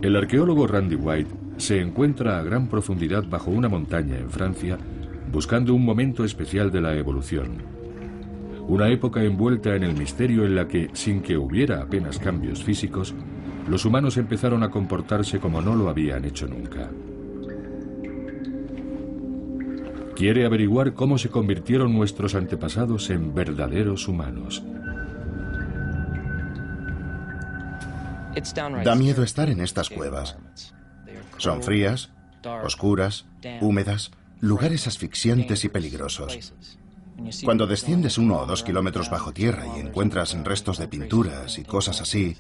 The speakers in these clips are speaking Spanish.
El arqueólogo Randy White se encuentra a gran profundidad bajo una montaña en Francia, buscando un momento especial de la evolución. Una época envuelta en el misterio en la que, sin que hubiera apenas cambios físicos, los humanos empezaron a comportarse como no lo habían hecho nunca. Quiere averiguar cómo se convirtieron nuestros antepasados en verdaderos humanos. Da miedo estar en estas cuevas. Son frías, oscuras, húmedas, lugares asfixiantes y peligrosos. Cuando desciendes 1 o 2 kilómetros bajo tierra y encuentras restos de pinturas y cosas así,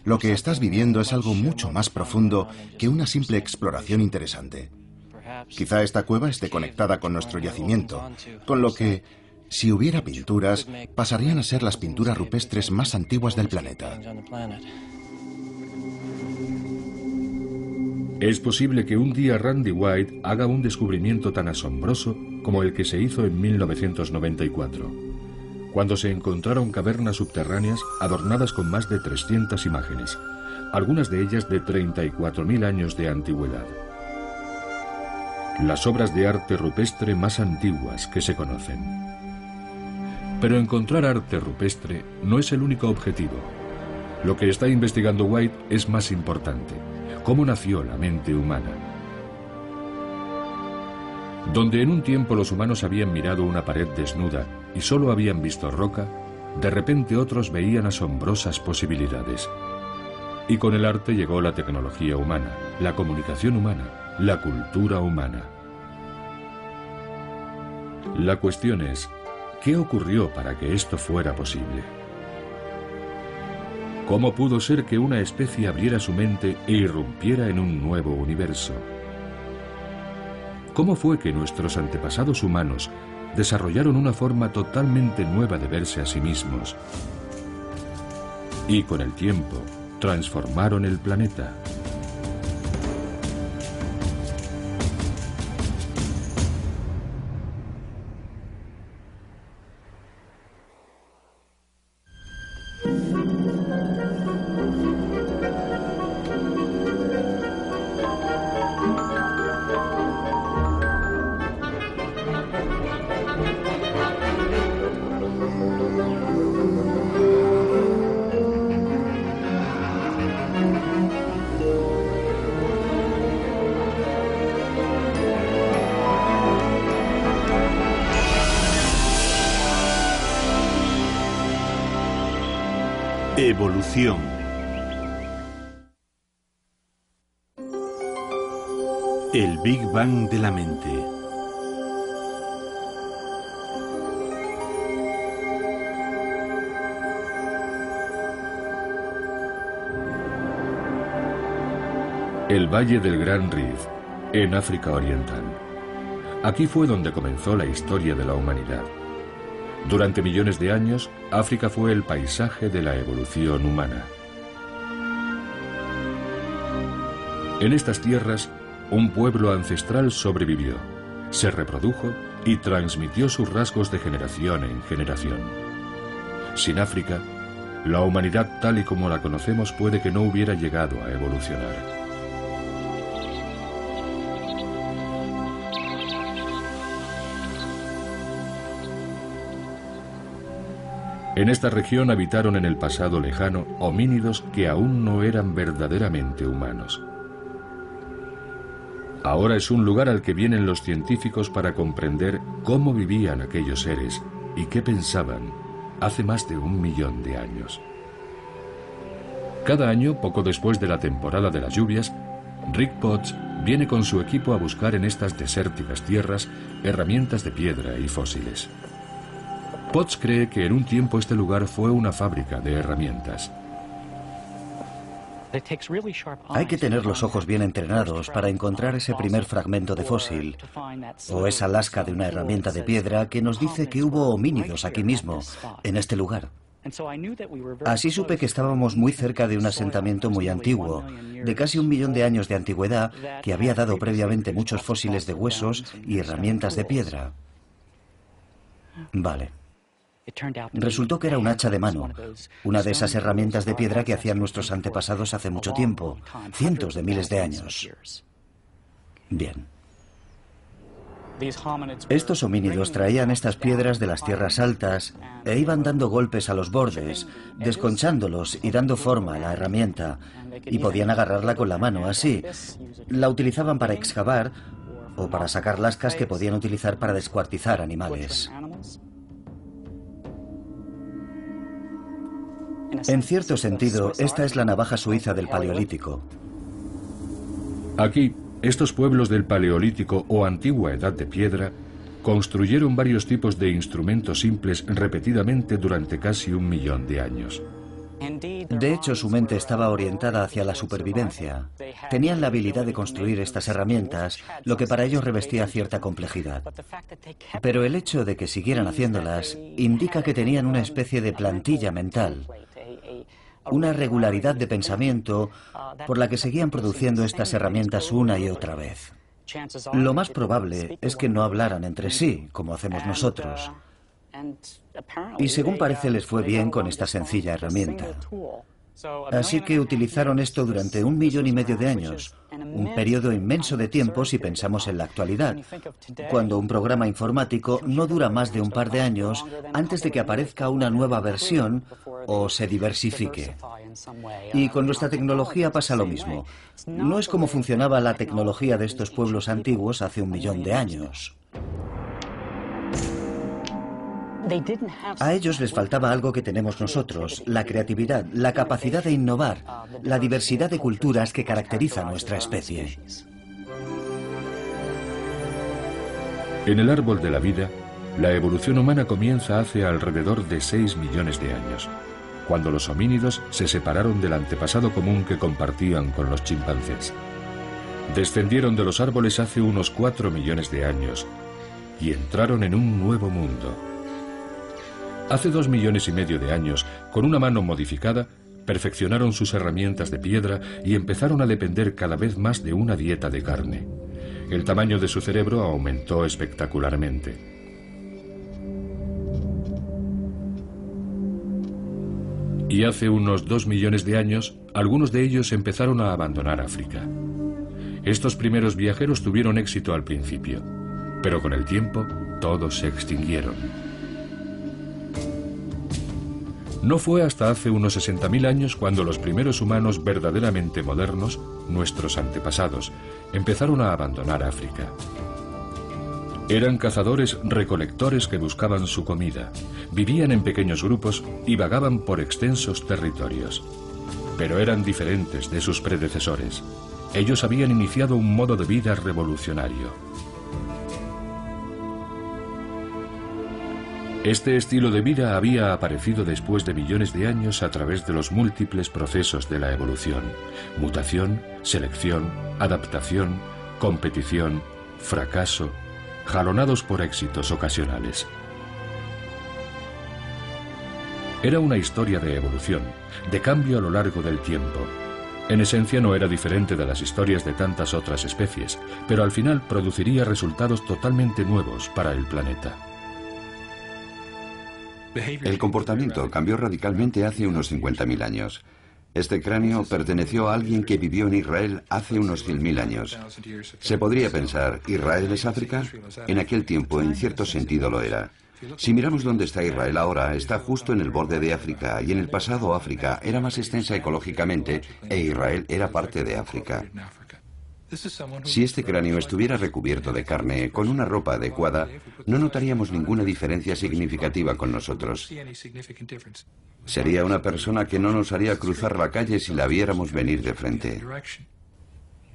lo que estás viviendo es algo mucho más profundo que una simple exploración interesante. Quizá esta cueva esté conectada con nuestro yacimiento, con lo que, si hubiera pinturas, pasarían a ser las pinturas rupestres más antiguas del planeta. Es posible que un día Randy White haga un descubrimiento tan asombroso como el que se hizo en 1994, cuando se encontraron cavernas subterráneas adornadas con más de 300 imágenes, algunas de ellas de 34.000 años de antigüedad. Las obras de arte rupestre más antiguas que se conocen. Pero encontrar arte rupestre no es el único objetivo. Lo que está investigando White es más importante. ¿Cómo nació la mente humana? Donde en un tiempo los humanos habían mirado una pared desnuda y solo habían visto roca, de repente otros veían asombrosas posibilidades. Y con el arte llegó la tecnología humana, la comunicación humana, la cultura humana. La cuestión es, ¿qué ocurrió para que esto fuera posible? ¿Cómo pudo ser que una especie abriera su mente e irrumpiera en un nuevo universo? ¿Cómo fue que nuestros antepasados humanos desarrollaron una forma totalmente nueva de verse a sí mismos? Y con el tiempo, transformaron el planeta. Evolución. El Big Bang de la mente. El Valle del Gran Rift, en África Oriental. Aquí fue donde comenzó la historia de la humanidad. Durante millones de años, África fue el paisaje de la evolución humana. En estas tierras, un pueblo ancestral sobrevivió, se reprodujo y transmitió sus rasgos de generación en generación. Sin África, la humanidad tal y como la conocemos puede que no hubiera llegado a evolucionar. En esta región habitaron en el pasado lejano homínidos que aún no eran verdaderamente humanos. Ahora es un lugar al que vienen los científicos para comprender cómo vivían aquellos seres y qué pensaban hace más de 1 millón de años. Cada año, poco después de la temporada de las lluvias, Rick Potts viene con su equipo a buscar en estas desérticas tierras herramientas de piedra y fósiles. Potts cree que en un tiempo este lugar fue una fábrica de herramientas. Hay que tener los ojos bien entrenados para encontrar ese primer fragmento de fósil o esa lasca de una herramienta de piedra que nos dice que hubo homínidos aquí mismo, en este lugar. Así supe que estábamos muy cerca de un asentamiento muy antiguo, de casi 1 millón de años de antigüedad, que había dado previamente muchos fósiles de huesos y herramientas de piedra. Vale. Resultó que era un hacha de mano, una de esas herramientas de piedra que hacían nuestros antepasados hace mucho tiempo, cientos de miles de años. Bien. Estos homínidos traían estas piedras de las tierras altas e iban dando golpes a los bordes, desconchándolos y dando forma a la herramienta, y podían agarrarla con la mano, así. La utilizaban para excavar o para sacar lascas que podían utilizar para descuartizar animales. En cierto sentido, esta es la navaja suiza del Paleolítico. Aquí, estos pueblos del Paleolítico o Antigua Edad de Piedra construyeron varios tipos de instrumentos simples repetidamente durante casi 1 millón de años. De hecho, su mente estaba orientada hacia la supervivencia. Tenían la habilidad de construir estas herramientas, lo que para ellos revestía cierta complejidad. Pero el hecho de que siguieran haciéndolas indica que tenían una especie de plantilla mental, una regularidad de pensamiento por la que seguían produciendo estas herramientas una y otra vez. Lo más probable es que no hablaran entre sí, como hacemos nosotros. Y según parece les fue bien con esta sencilla herramienta. Así que utilizaron esto durante 1,5 millones de años, un periodo inmenso de tiempo si pensamos en la actualidad, cuando un programa informático no dura más de un par de años antes de que aparezca una nueva versión o se diversifique. Y con nuestra tecnología pasa lo mismo. No es como funcionaba la tecnología de estos pueblos antiguos hace 1 millón de años. A ellos les faltaba algo que tenemos nosotros, la creatividad, la capacidad de innovar, la diversidad de culturas que caracteriza a nuestra especie. En el árbol de la vida, la evolución humana comienza hace alrededor de 6 millones de años, cuando los homínidos se separaron del antepasado común que compartían con los chimpancés. Descendieron de los árboles hace unos 4 millones de años y entraron en un nuevo mundo. Hace 2,5 millones de años, con una mano modificada, perfeccionaron sus herramientas de piedra y empezaron a depender cada vez más de una dieta de carne. El tamaño de su cerebro aumentó espectacularmente. Y hace unos 2 millones de años, algunos de ellos empezaron a abandonar África. Estos primeros viajeros tuvieron éxito al principio, pero con el tiempo todos se extinguieron. No fue hasta hace unos 60.000 años cuando los primeros humanos verdaderamente modernos, nuestros antepasados, empezaron a abandonar África. Eran cazadores-recolectores que buscaban su comida, vivían en pequeños grupos y vagaban por extensos territorios. Pero eran diferentes de sus predecesores. Ellos habían iniciado un modo de vida revolucionario. Este estilo de vida había aparecido después de millones de años a través de los múltiples procesos de la evolución: mutación, selección, adaptación, competición, fracaso, jalonados por éxitos ocasionales. Era una historia de evolución, de cambio a lo largo del tiempo. En esencia no era diferente de las historias de tantas otras especies, pero al final produciría resultados totalmente nuevos para el planeta. El comportamiento cambió radicalmente hace unos 50.000 años. Este cráneo perteneció a alguien que vivió en Israel hace unos 100.000 años. Se podría pensar, ¿Israel es África? En aquel tiempo, en cierto sentido, lo era. Si miramos dónde está Israel ahora, está justo en el borde de África, y en el pasado África era más extensa ecológicamente e Israel era parte de África. Si este cráneo estuviera recubierto de carne, con una ropa adecuada, no notaríamos ninguna diferencia significativa con nosotros. Sería una persona que no nos haría cruzar la calle si la viéramos venir de frente.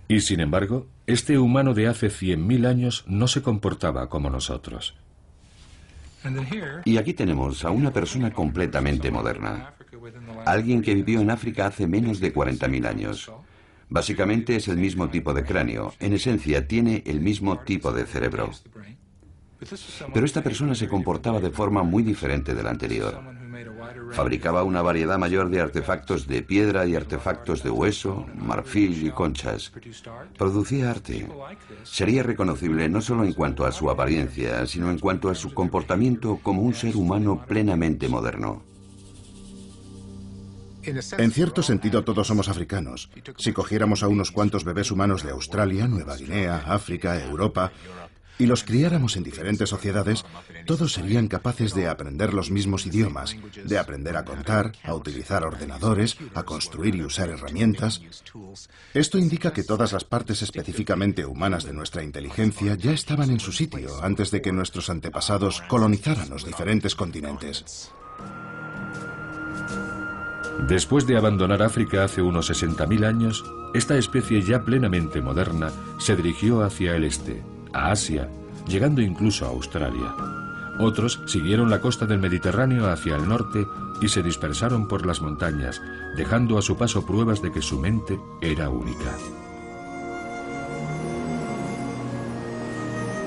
Y sin embargo, este humano de hace 100.000 años no se comportaba como nosotros. Y aquí tenemos a una persona completamente moderna. Alguien que vivió en África hace menos de 40.000 años. Básicamente es el mismo tipo de cráneo, en esencia tiene el mismo tipo de cerebro. Pero esta persona se comportaba de forma muy diferente de la anterior. Fabricaba una variedad mayor de artefactos de piedra y artefactos de hueso, marfil y conchas. Producía arte. Sería reconocible no solo en cuanto a su apariencia, sino en cuanto a su comportamiento como un ser humano plenamente moderno. En cierto sentido, todos somos africanos. Si cogiéramos a unos cuantos bebés humanos de Australia, Nueva Guinea, África, Europa, y los criáramos en diferentes sociedades, todos serían capaces de aprender los mismos idiomas, de aprender a contar, a utilizar ordenadores, a construir y usar herramientas. Esto indica que todas las partes específicamente humanas de nuestra inteligencia ya estaban en su sitio antes de que nuestros antepasados colonizaran los diferentes continentes. Después de abandonar África hace unos 60.000 años, esta especie ya plenamente moderna se dirigió hacia el este, a Asia, llegando incluso a Australia. Otros siguieron la costa del Mediterráneo hacia el norte y se dispersaron por las montañas, dejando a su paso pruebas de que su mente era única.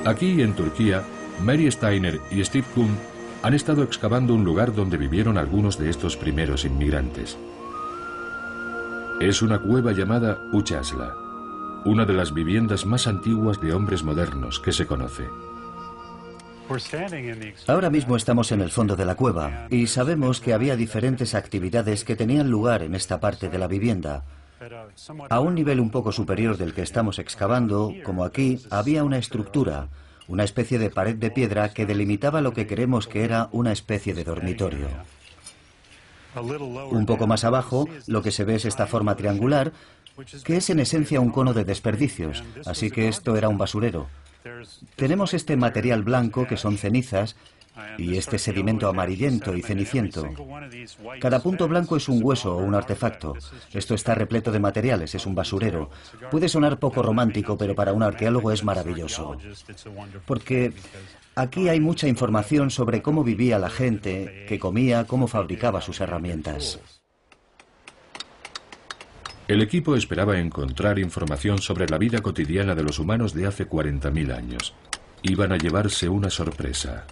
Aquí, en Turquía, Mary Steiner y Steve Kuhn han estado excavando un lugar donde vivieron algunos de estos primeros inmigrantes. Es una cueva llamada Uchasla, una de las viviendas más antiguas de hombres modernos que se conoce. Ahora mismo estamos en el fondo de la cueva y sabemos que había diferentes actividades que tenían lugar en esta parte de la vivienda. A un nivel un poco superior del que estamos excavando, como aquí, había una estructura, una especie de pared de piedra que delimitaba lo que creemos que era una especie de dormitorio. Un poco más abajo, lo que se ve es esta forma triangular, que es en esencia un cono de desperdicios, así que esto era un basurero. Tenemos este material blanco, que son cenizas, y este sedimento amarillento y ceniciento. Cada punto blanco es un hueso o un artefacto. Esto está repleto de materiales, es un basurero. Puede sonar poco romántico, pero para un arqueólogo es maravilloso. Porque aquí hay mucha información sobre cómo vivía la gente, qué comía, cómo fabricaba sus herramientas. El equipo esperaba encontrar información sobre la vida cotidiana de los humanos de hace 40.000 años. Iban a llevarse una sorpresa.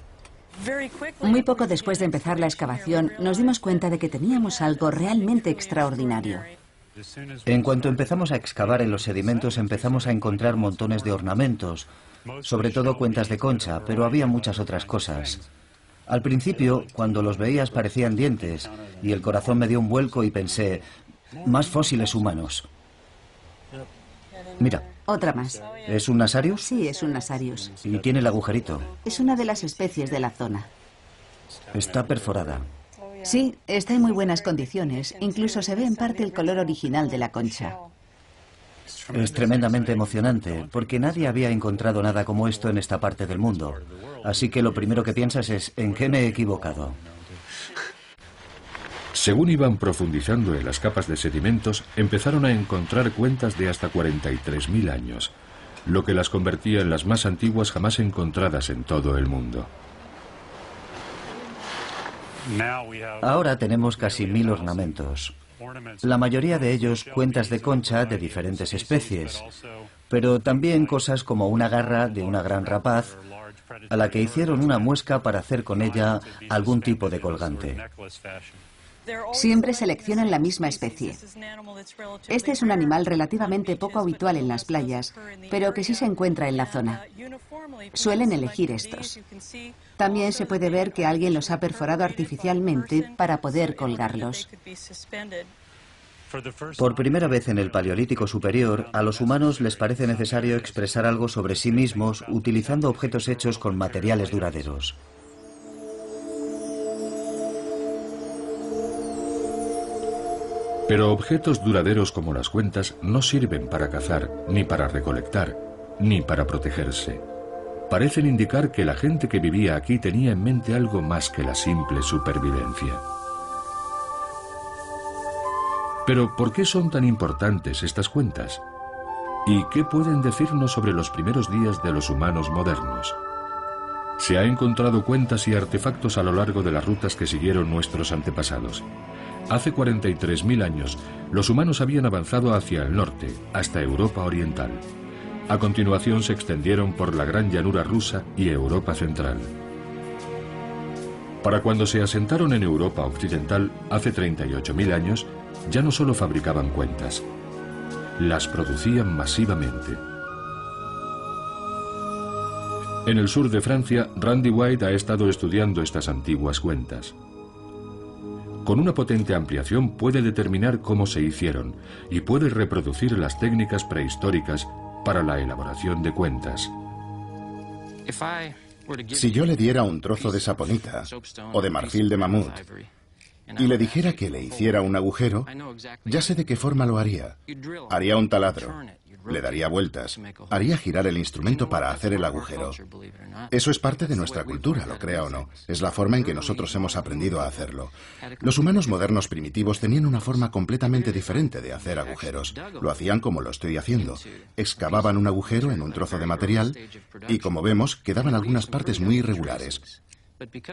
Muy poco después de empezar la excavación, nos dimos cuenta de que teníamos algo realmente extraordinario. En cuanto empezamos a excavar en los sedimentos, empezamos a encontrar montones de ornamentos, sobre todo cuentas de concha, pero había muchas otras cosas. Al principio, cuando los veías parecían dientes, y el corazón me dio un vuelco y pensé, más fósiles humanos. Mira. Otra más. ¿Es un Nasarius? Sí, es un Nasarius. Y tiene el agujerito. Es una de las especies de la zona. Está perforada. Sí, está en muy buenas condiciones. Incluso se ve en parte el color original de la concha. Es tremendamente emocionante, porque nadie había encontrado nada como esto en esta parte del mundo. Así que lo primero que piensas es, ¿en qué me he equivocado? Según iban profundizando en las capas de sedimentos, empezaron a encontrar cuentas de hasta 43.000 años, lo que las convertía en las más antiguas jamás encontradas en todo el mundo. Ahora tenemos casi 1000 ornamentos. La mayoría de ellos cuentas de concha de diferentes especies, pero también cosas como una garra de una gran rapaz, a la que hicieron una muesca para hacer con ella algún tipo de colgante. Siempre seleccionan la misma especie. Este es un animal relativamente poco habitual en las playas, pero que sí se encuentra en la zona. Suelen elegir estos. También se puede ver que alguien los ha perforado artificialmente para poder colgarlos. Por primera vez en el Paleolítico Superior, a los humanos les parece necesario expresar algo sobre sí mismos utilizando objetos hechos con materiales duraderos. Pero objetos duraderos como las cuentas no sirven para cazar, ni para recolectar, ni para protegerse. Parecen indicar que la gente que vivía aquí tenía en mente algo más que la simple supervivencia. Pero ¿por qué son tan importantes estas cuentas? ¿Y qué pueden decirnos sobre los primeros días de los humanos modernos? Se ha encontrado cuentas y artefactos a lo largo de las rutas que siguieron nuestros antepasados. Hace 43.000 años, los humanos habían avanzado hacia el norte, hasta Europa Oriental. A continuación se extendieron por la gran llanura rusa y Europa central. Para cuando se asentaron en Europa occidental, hace 38.000 años, ya no solo fabricaban cuentas, las producían masivamente. En el sur de Francia, Randy White ha estado estudiando estas antiguas cuentas. Con una potente ampliación puede determinar cómo se hicieron y puede reproducir las técnicas prehistóricas para la elaboración de cuentas. Si yo le diera un trozo de saponita o de marfil de mamut y le dijera que le hiciera un agujero, ya sé de qué forma lo haría. Haría un taladro, le daría vueltas, haría girar el instrumento para hacer el agujero. Eso es parte de nuestra cultura, lo crea o no. Es la forma en que nosotros hemos aprendido a hacerlo. Los humanos modernos primitivos tenían una forma completamente diferente de hacer agujeros. Lo hacían como lo estoy haciendo. Excavaban un agujero en un trozo de material y, como vemos, quedaban algunas partes muy irregulares.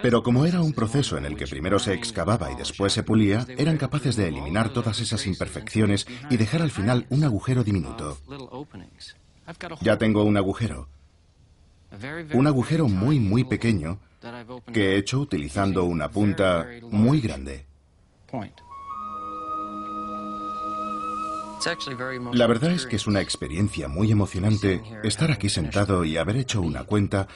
Pero como era un proceso en el que primero se excavaba y después se pulía, eran capaces de eliminar todas esas imperfecciones y dejar al final un agujero diminuto. Ya tengo un agujero muy pequeño que he hecho utilizando una punta muy grande. La verdad es que es una experiencia muy emocionante estar aquí sentado y haber hecho una cuenta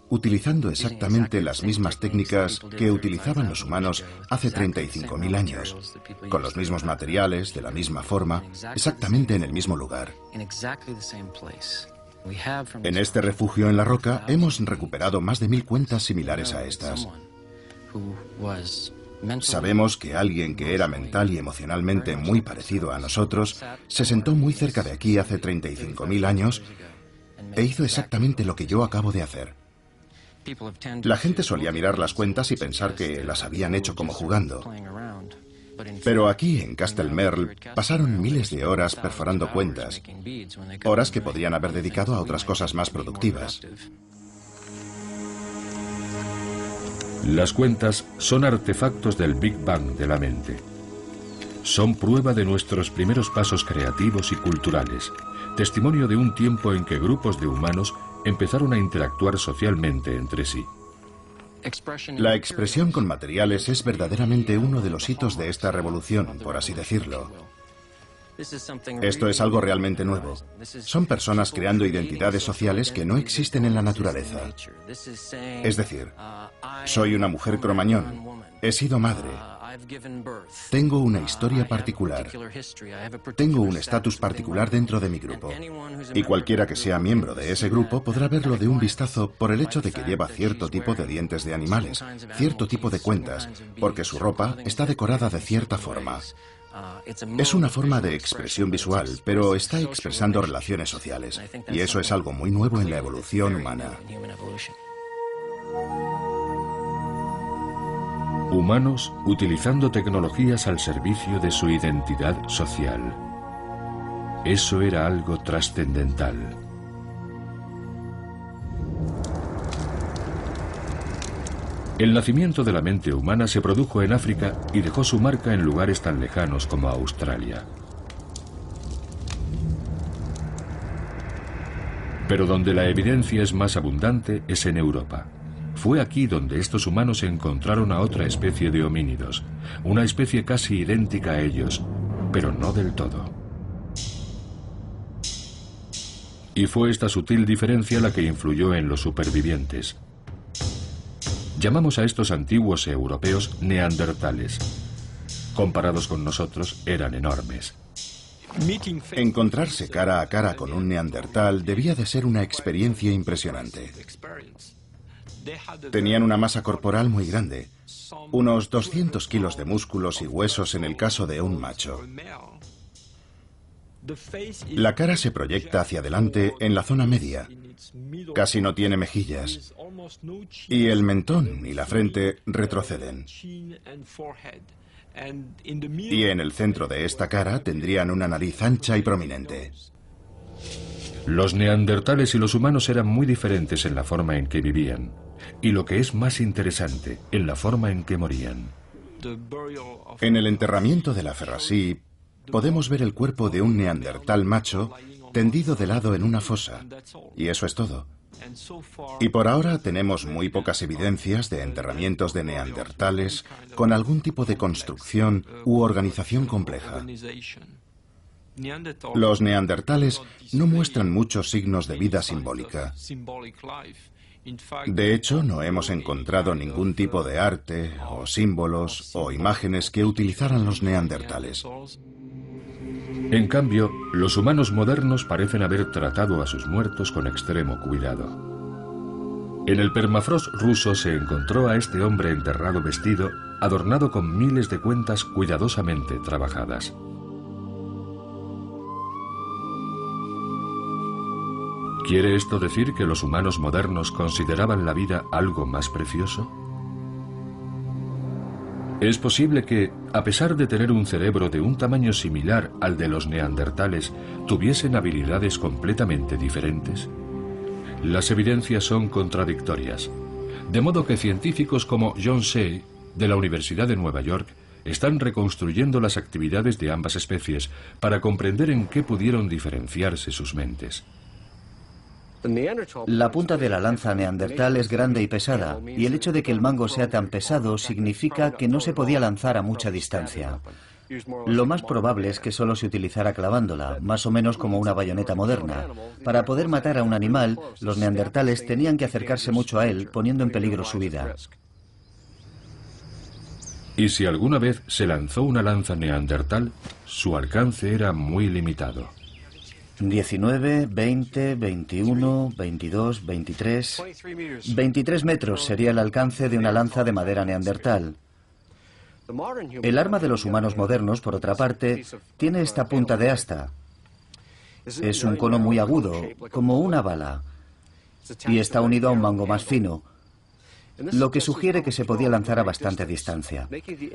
utilizando exactamente las mismas técnicas que utilizaban los humanos hace 35.000 años, con los mismos materiales, de la misma forma, exactamente en el mismo lugar. En este refugio en la roca hemos recuperado más de 1000 cuentas similares a estas. Sabemos que alguien que era mental y emocionalmente muy parecido a nosotros se sentó muy cerca de aquí hace 35.000 años e hizo exactamente lo que yo acabo de hacer. La gente solía mirar las cuentas y pensar que las habían hecho como jugando. Pero aquí, en Castle Merle, pasaron miles de horas perforando cuentas, horas que podrían haber dedicado a otras cosas más productivas. Las cuentas son artefactos del Big Bang de la mente. Son prueba de nuestros primeros pasos creativos y culturales, testimonio de un tiempo en que grupos de humanos empezaron a interactuar socialmente entre sí. La expresión con materiales es verdaderamente uno de los hitos de esta revolución, por así decirlo. Esto es algo realmente nuevo. Son personas creando identidades sociales que no existen en la naturaleza. Es decir, soy una mujer cromañón, he sido madre, tengo una historia particular, tengo un estatus particular dentro de mi grupo. Y cualquiera que sea miembro de ese grupo podrá verlo de un vistazo por el hecho de que lleva cierto tipo de dientes de animales, cierto tipo de cuentas, porque su ropa está decorada de cierta forma. Es una forma de expresión visual, pero está expresando relaciones sociales. Y eso es algo muy nuevo en la evolución humana. Humanos utilizando tecnologías al servicio de su identidad social. Eso era algo trascendental. El nacimiento de la mente humana se produjo en África y dejó su marca en lugares tan lejanos como Australia. Pero donde la evidencia es más abundante es en Europa. Fue aquí donde estos humanos encontraron a otra especie de homínidos, una especie casi idéntica a ellos, pero no del todo. Y fue esta sutil diferencia la que influyó en los supervivientes. Llamamos a estos antiguos europeos neandertales. Comparados con nosotros, eran enormes. Encontrarse cara a cara con un neandertal debía de ser una experiencia impresionante. Tenían una masa corporal muy grande, unos 200 kilos de músculos y huesos en el caso de un macho. La cara se proyecta hacia adelante en la zona media, casi no tiene mejillas, y el mentón y la frente retroceden. Y en el centro de esta cara tendrían una nariz ancha y prominente. Los neandertales y los humanos eran muy diferentes en la forma en que vivían, y lo que es más interesante, en la forma en que morían. En el enterramiento de la Ferrasí podemos ver el cuerpo de un neandertal macho tendido de lado en una fosa. Y eso es todo. Y por ahora tenemos muy pocas evidencias de enterramientos de neandertales con algún tipo de construcción u organización compleja. Los neandertales no muestran muchos signos de vida simbólica. De hecho, no hemos encontrado ningún tipo de arte, o símbolos, o imágenes que utilizaran los neandertales. En cambio, los humanos modernos parecen haber tratado a sus muertos con extremo cuidado. En el permafrost ruso se encontró a este hombre enterrado vestido, adornado con miles de cuentas cuidadosamente trabajadas. ¿Quiere esto decir que los humanos modernos consideraban la vida algo más precioso? ¿Es posible que, a pesar de tener un cerebro de un tamaño similar al de los neandertales, tuviesen habilidades completamente diferentes? Las evidencias son contradictorias, de modo que científicos como John Shea, de la Universidad de Nueva York, están reconstruyendo las actividades de ambas especies para comprender en qué pudieron diferenciarse sus mentes. La punta de la lanza neandertal es grande y pesada, y el hecho de que el mango sea tan pesado significa que no se podía lanzar a mucha distancia. Lo más probable es que solo se utilizara clavándola, más o menos como una bayoneta moderna. Para poder matar a un animal, los neandertales tenían que acercarse mucho a él, poniendo en peligro su vida. Y si alguna vez se lanzó una lanza neandertal, su alcance era muy limitado. 19, 20, 21, 22, 23... 23 metros sería el alcance de una lanza de madera neandertal. El arma de los humanos modernos, por otra parte, tiene esta punta de asta. Es un cono muy agudo, como una bala, y está unido a un mango más fino, lo que sugiere que se podía lanzar a bastante distancia.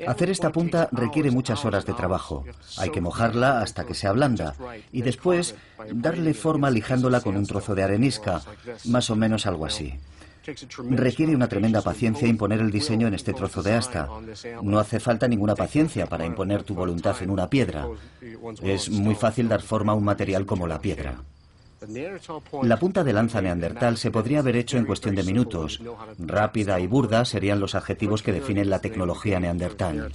Hacer esta punta requiere muchas horas de trabajo. Hay que mojarla hasta que se ablanda y después darle forma lijándola con un trozo de arenisca, más o menos algo así. Requiere una tremenda paciencia imponer el diseño en este trozo de asta. No hace falta ninguna paciencia para imponer tu voluntad en una piedra. Es muy fácil dar forma a un material como la piedra. La punta de lanza neandertal se podría haber hecho en cuestión de minutos. Rápida y burda serían los adjetivos que definen la tecnología neandertal.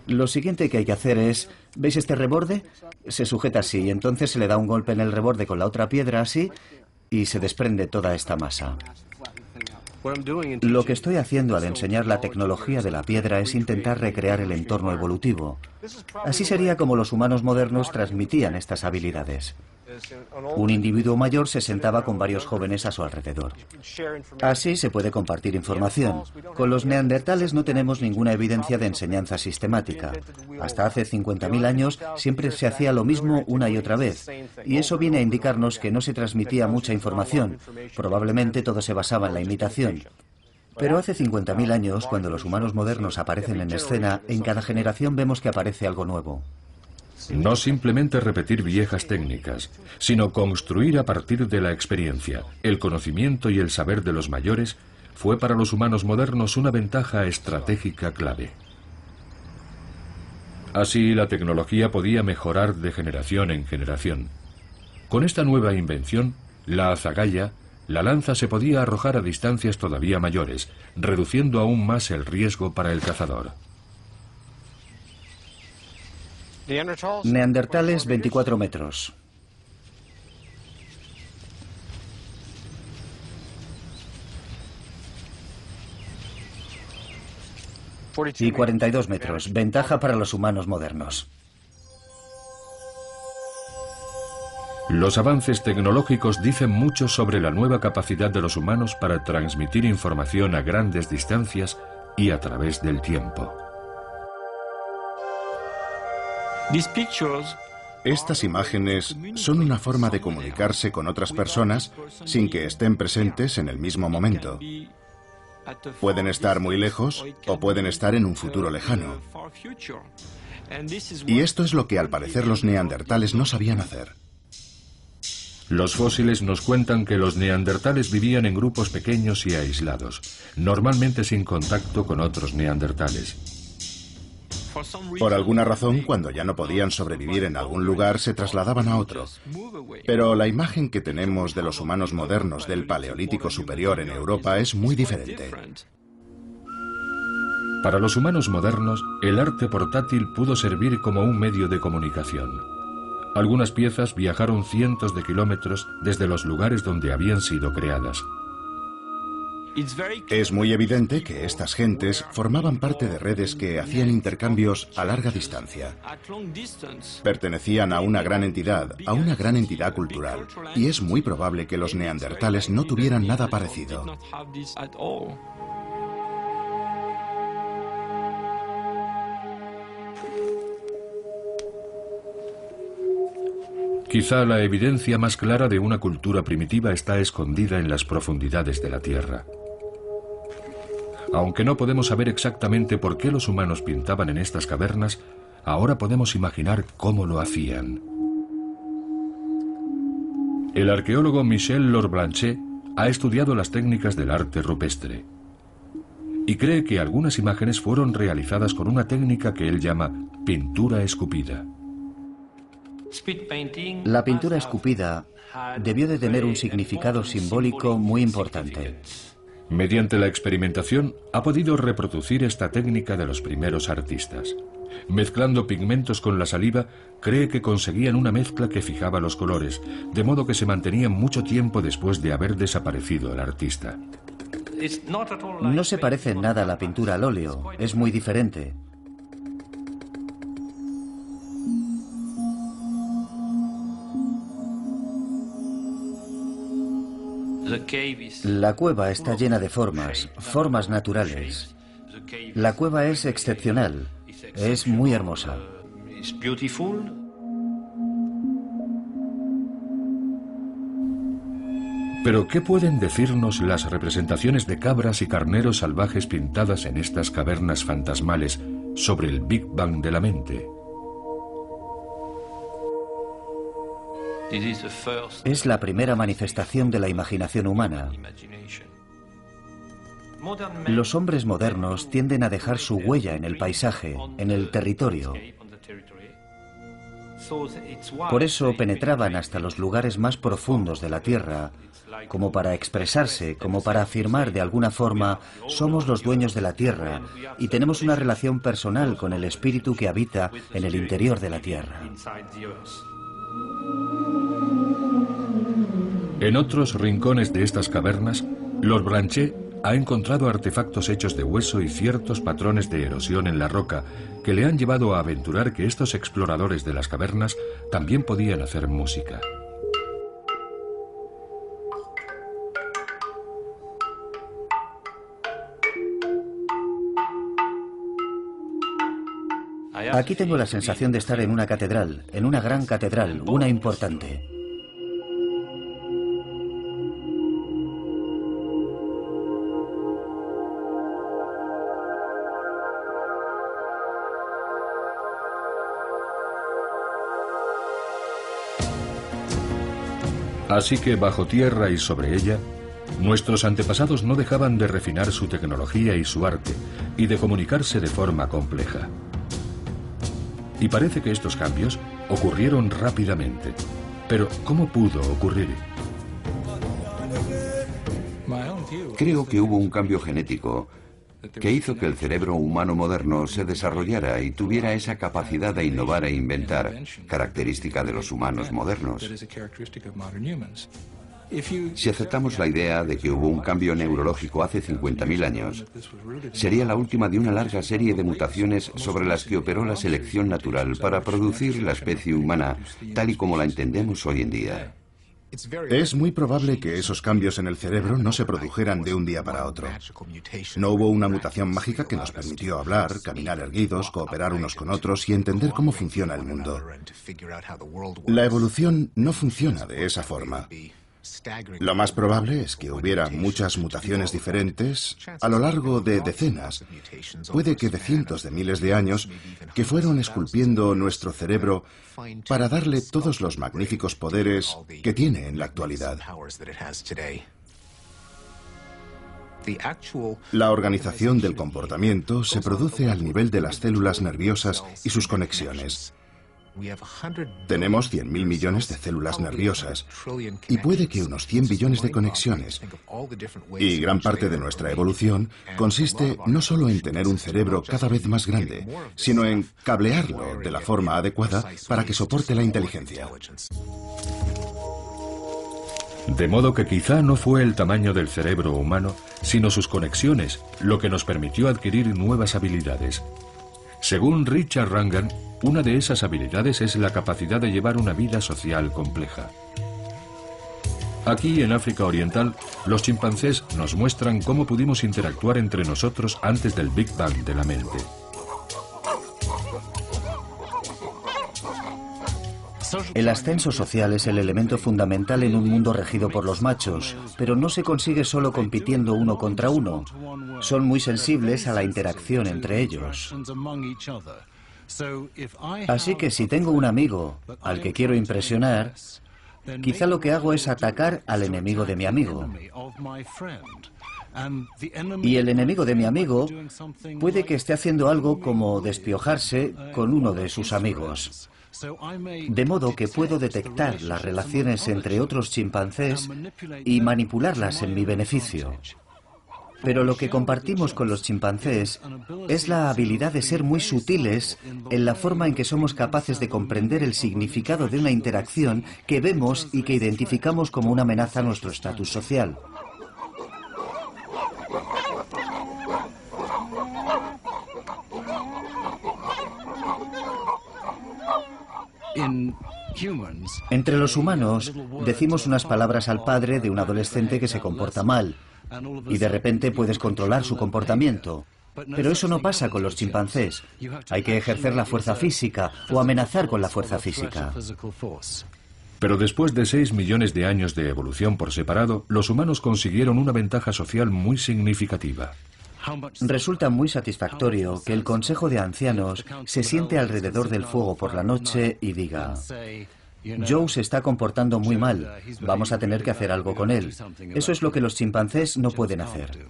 Lo siguiente que hay que hacer es... ¿Veis este reborde? Se sujeta así y entonces se le da un golpe en el reborde con la otra piedra así y se desprende toda esta masa. Lo que estoy haciendo al enseñar la tecnología de la piedra es intentar recrear el entorno evolutivo. Así sería como los humanos modernos transmitían estas habilidades. Un individuo mayor se sentaba con varios jóvenes a su alrededor. Así se puede compartir información. Con los neandertales no tenemos ninguna evidencia de enseñanza sistemática. Hasta hace 50.000 años siempre se hacía lo mismo una y otra vez. Y eso viene a indicarnos que no se transmitía mucha información. Probablemente todo se basaba en la imitación. Pero hace 50.000 años, cuando los humanos modernos aparecen en escena, en cada generación vemos que aparece algo nuevo. No simplemente repetir viejas técnicas, sino construir a partir de la experiencia. El conocimiento y el saber de los mayores fue para los humanos modernos una ventaja estratégica clave. Así, la tecnología podía mejorar de generación en generación. Con esta nueva invención, la azagaya, la lanza se podía arrojar a distancias todavía mayores, reduciendo aún más el riesgo para el cazador. Neandertales, 24 metros. Y 42 metros. Ventaja para los humanos modernos. Los avances tecnológicos dicen mucho sobre la nueva capacidad de los humanos para transmitir información a grandes distancias y a través del tiempo. Estas imágenes son una forma de comunicarse con otras personas sin que estén presentes en el mismo momento. Pueden estar muy lejos o pueden estar en un futuro lejano. Y esto es lo que al parecer los neandertales no sabían hacer. Los fósiles nos cuentan que los neandertales vivían en grupos pequeños y aislados, normalmente sin contacto con otros neandertales. Por alguna razón, cuando ya no podían sobrevivir en algún lugar, se trasladaban a otro. Pero la imagen que tenemos de los humanos modernos del Paleolítico superior en Europa es muy diferente. Para los humanos modernos, el arte portátil pudo servir como un medio de comunicación. Algunas piezas viajaron cientos de kilómetros desde los lugares donde habían sido creadas. Es muy evidente que estas gentes formaban parte de redes que hacían intercambios a larga distancia. Pertenecían a una gran entidad cultural, y es muy probable que los neandertales no tuvieran nada parecido. Quizá la evidencia más clara de una cultura primitiva está escondida en las profundidades de la Tierra. Aunque no podemos saber exactamente por qué los humanos pintaban en estas cavernas, ahora podemos imaginar cómo lo hacían. El arqueólogo Michel Lorblanchet ha estudiado las técnicas del arte rupestre y cree que algunas imágenes fueron realizadas con una técnica que él llama pintura escupida. La pintura escupida debió de tener un significado simbólico muy importante. Mediante la experimentación ha podido reproducir esta técnica de los primeros artistas. Mezclando pigmentos con la saliva, cree que conseguían una mezcla que fijaba los colores, de modo que se mantenían mucho tiempo después de haber desaparecido el artista. No se parece en nada a la pintura al óleo, es muy diferente. La cueva está llena de formas naturales. La cueva es excepcional, es muy hermosa. Pero ¿qué pueden decirnos las representaciones de cabras y carneros salvajes pintadas en estas cavernas fantasmales sobre el Big Bang de la mente? Es la primera manifestación de la imaginación humana. Los hombres modernos tienden a dejar su huella en el paisaje, en el territorio. Por eso penetraban hasta los lugares más profundos de la Tierra, como para expresarse, como para afirmar de alguna forma, somos los dueños de la Tierra y tenemos una relación personal con el espíritu que habita en el interior de la Tierra. En otros rincones de estas cavernas, Lorblanchet ha encontrado artefactos hechos de hueso y ciertos patrones de erosión en la roca que le han llevado a aventurar que estos exploradores de las cavernas también podían hacer música. Aquí tengo la sensación de estar en una catedral, en una gran catedral, una importante. Así que bajo tierra y sobre ella, nuestros antepasados no dejaban de refinar su tecnología y su arte, y de comunicarse de forma compleja. Y parece que estos cambios ocurrieron rápidamente. Pero, ¿cómo pudo ocurrir? Creo que hubo un cambio genético que hizo que el cerebro humano moderno se desarrollara y tuviera esa capacidad de innovar e inventar, característica de los humanos modernos. Si aceptamos la idea de que hubo un cambio neurológico hace 50.000 años, sería la última de una larga serie de mutaciones sobre las que operó la selección natural para producir la especie humana tal y como la entendemos hoy en día. Es muy probable que esos cambios en el cerebro no se produjeran de un día para otro. No hubo una mutación mágica que nos permitió hablar, caminar erguidos, cooperar unos con otros y entender cómo funciona el mundo. La evolución no funciona de esa forma. Lo más probable es que hubiera muchas mutaciones diferentes a lo largo de decenas, puede que de cientos de miles de años, que fueron esculpiendo nuestro cerebro para darle todos los magníficos poderes que tiene en la actualidad. La organización del comportamiento se produce al nivel de las células nerviosas y sus conexiones. Tenemos 100.000 millones de células nerviosas y puede que unos 100 billones de conexiones. Y gran parte de nuestra evolución consiste no solo en tener un cerebro cada vez más grande, sino en cablearlo de la forma adecuada para que soporte la inteligencia. De modo que quizá no fue el tamaño del cerebro humano, sino sus conexiones, lo que nos permitió adquirir nuevas habilidades. Según Richard Wrangham, una de esas habilidades es la capacidad de llevar una vida social compleja. Aquí, en África Oriental, los chimpancés nos muestran cómo pudimos interactuar entre nosotros antes del Big Bang de la mente. El ascenso social es el elemento fundamental en un mundo regido por los machos, pero no se consigue solo compitiendo uno contra uno. Son muy sensibles a la interacción entre ellos. Así que si tengo un amigo al que quiero impresionar, quizá lo que hago es atacar al enemigo de mi amigo. Y el enemigo de mi amigo puede que esté haciendo algo como despiojarse con uno de sus amigos. De modo que puedo detectar las relaciones entre otros chimpancés y manipularlas en mi beneficio. Pero lo que compartimos con los chimpancés es la habilidad de ser muy sutiles en la forma en que somos capaces de comprender el significado de una interacción que vemos y que identificamos como una amenaza a nuestro estatus social. Entre los humanos, decimos unas palabras al padre de un adolescente que se comporta mal, y de repente puedes controlar su comportamiento. Pero eso no pasa con los chimpancés. Hay que ejercer la fuerza física o amenazar con la fuerza física. Pero después de 6 millones de años de evolución por separado, los humanos consiguieron una ventaja social muy significativa. Resulta muy satisfactorio que el Consejo de Ancianos se siente alrededor del fuego por la noche y diga: Joe se está comportando muy mal, vamos a tener que hacer algo con él. Eso es lo que los chimpancés no pueden hacer.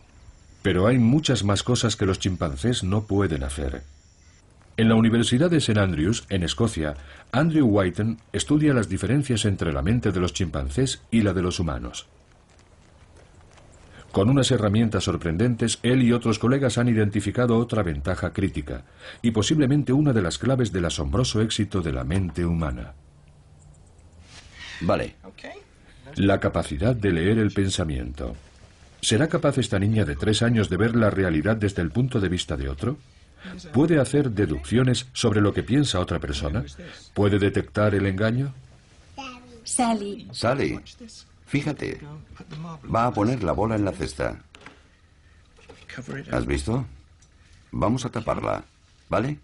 Pero hay muchas más cosas que los chimpancés no pueden hacer. En la Universidad de St. Andrews, en Escocia, Andrew Whiten estudia las diferencias entre la mente de los chimpancés y la de los humanos. Con unas herramientas sorprendentes, él y otros colegas han identificado otra ventaja crítica, y posiblemente una de las claves del asombroso éxito de la mente humana. Vale. La capacidad de leer el pensamiento. ¿Será capaz esta niña de 3 años de ver la realidad desde el punto de vista de otro? ¿Puede hacer deducciones sobre lo que piensa otra persona? ¿Puede detectar el engaño? Sally. Sally, fíjate. Va a poner la bola en la cesta. ¿Has visto? Vamos a taparla, ¿vale?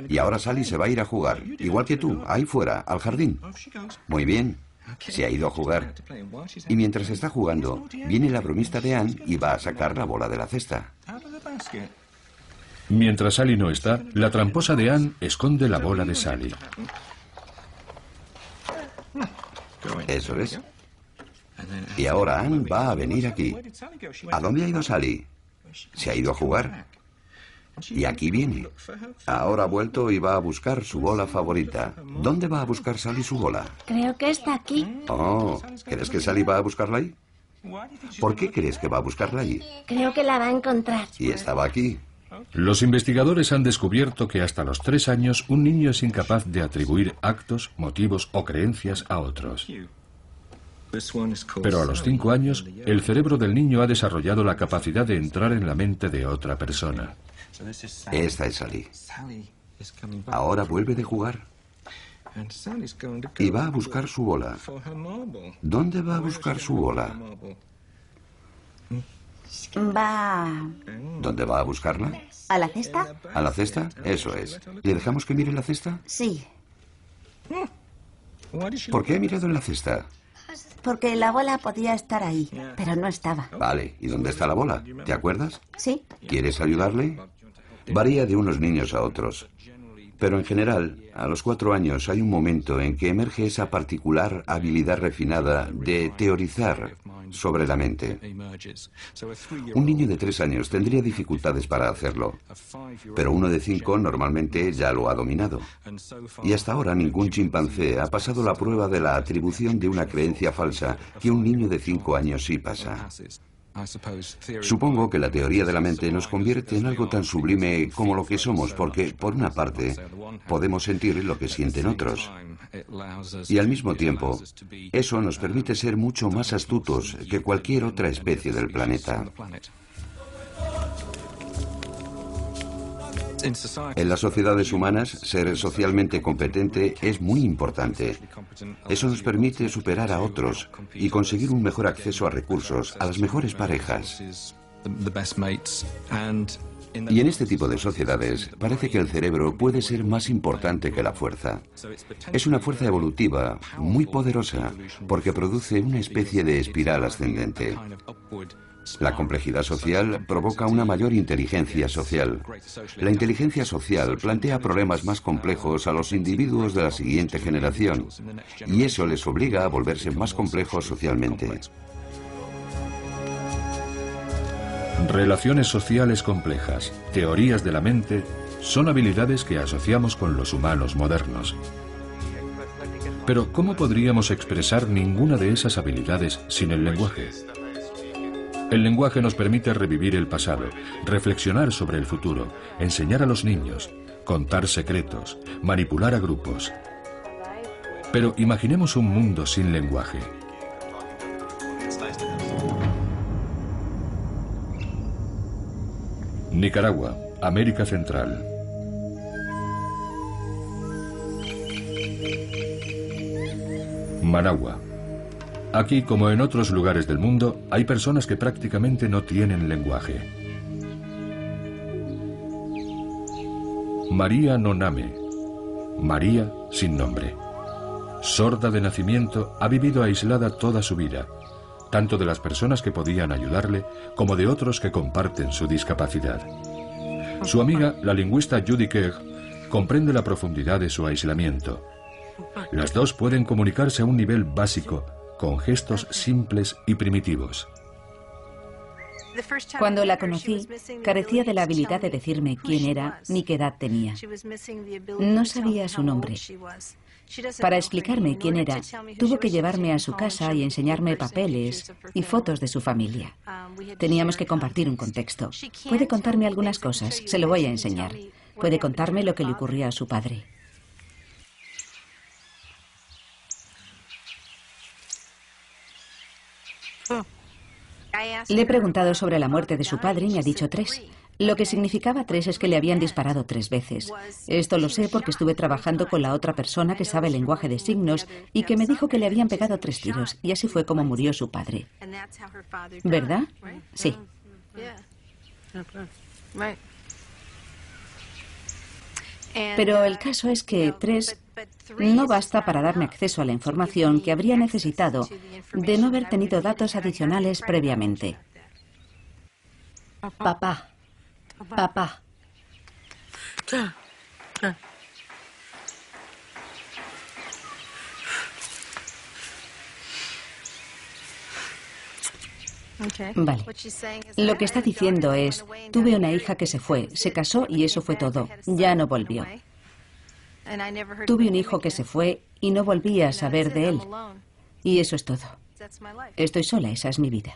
Y ahora Sally se va a ir a jugar, igual que tú, ahí fuera, al jardín. Muy bien. Se ha ido a jugar. Y mientras está jugando, viene la bromista de Anne y va a sacar la bola de la cesta. Mientras Sally no está, la tramposa de Anne esconde la bola de Sally. Eso es. Y ahora Anne va a venir aquí. ¿A dónde ha ido Sally? Se ha ido a jugar. Y aquí viene. Ahora ha vuelto y va a buscar su bola favorita. ¿Dónde va a buscar Sally su bola? Creo que está aquí. Oh, ¿crees que Sally va a buscarla ahí? ¿Por qué crees que va a buscarla allí? Creo que la va a encontrar. Y estaba aquí. Los investigadores han descubierto que hasta los 3 años un niño es incapaz de atribuir actos, motivos o creencias a otros. Pero a los 5 años, el cerebro del niño ha desarrollado la capacidad de entrar en la mente de otra persona. Esta es Sally. Ahora vuelve de jugar. Y va a buscar su bola. ¿Dónde va a buscar su bola? Va... ¿Dónde va a buscarla? ¿A la cesta? ¿A la cesta? Eso es. ¿Le dejamos que mire la cesta? Sí, ¿Por qué ha mirado en la cesta? porque la bola podía estar ahí, pero no estaba. Vale, ¿y dónde está la bola? ¿Te acuerdas? ¿Sí? ¿Quieres ayudarle? Varía de unos niños a otros. Pero en general, a los 4 años hay un momento en que emerge esa particular habilidad refinada de teorizar sobre la mente. Un niño de 3 años tendría dificultades para hacerlo, pero uno de 5 normalmente ya lo ha dominado. Y hasta ahora ningún chimpancé ha pasado la prueba de la atribución de una creencia falsa que un niño de 5 años sí pasa. Supongo que la teoría de la mente nos convierte en algo tan sublime como lo que somos, porque, por una parte, podemos sentir lo que sienten otros. Y al mismo tiempo, eso nos permite ser mucho más astutos que cualquier otra especie del planeta. En las sociedades humanas, ser socialmente competente es muy importante. Eso nos permite superar a otros y conseguir un mejor acceso a recursos, a las mejores parejas. Y en este tipo de sociedades parece que el cerebro puede ser más importante que la fuerza. Es una fuerza evolutiva muy poderosa porque produce una especie de espiral ascendente. La complejidad social provoca una mayor inteligencia social. La inteligencia social plantea problemas más complejos a los individuos de la siguiente generación, y eso les obliga a volverse más complejos socialmente. Relaciones sociales complejas, teorías de la mente, son habilidades que asociamos con los humanos modernos. Pero ¿cómo podríamos expresar ninguna de esas habilidades sin el lenguaje? El lenguaje nos permite revivir el pasado, reflexionar sobre el futuro, enseñar a los niños, contar secretos, manipular a grupos. Pero imaginemos un mundo sin lenguaje. Nicaragua, América Central. Managua. Aquí, como en otros lugares del mundo, hay personas que prácticamente no tienen lenguaje. María Noname. María sin nombre. Sorda de nacimiento, ha vivido aislada toda su vida, tanto de las personas que podían ayudarle como de otros que comparten su discapacidad. Su amiga, la lingüista Judy Kerr, comprende la profundidad de su aislamiento. Las dos pueden comunicarse a un nivel básico, con gestos simples y primitivos. Cuando la conocí, carecía de la habilidad de decirme quién era ni qué edad tenía. No sabía su nombre. Para explicarme quién era, tuvo que llevarme a su casa y enseñarme papeles y fotos de su familia. Teníamos que compartir un contexto. Puede contarme algunas cosas, se lo voy a enseñar. Puede contarme lo que le ocurría a su padre. Le he preguntado sobre la muerte de su padre y me ha dicho 3. Lo que significaba 3 es que le habían disparado 3 veces. Esto lo sé porque estuve trabajando con la otra persona que sabe el lenguaje de signos y que me dijo que le habían pegado 3 tiros y así fue como murió su padre. ¿Verdad? Sí. Pero el caso es que 3 no basta para darme acceso a la información que habría necesitado de no haber tenido datos adicionales previamente. Papá. Papá. Vale. Lo que está diciendo es, tuve una hija que se fue, se casó y eso fue todo. Ya no volvió. Tuve un hijo que se fue y no volví a saber de él. Y eso es todo. Estoy sola, esa es mi vida.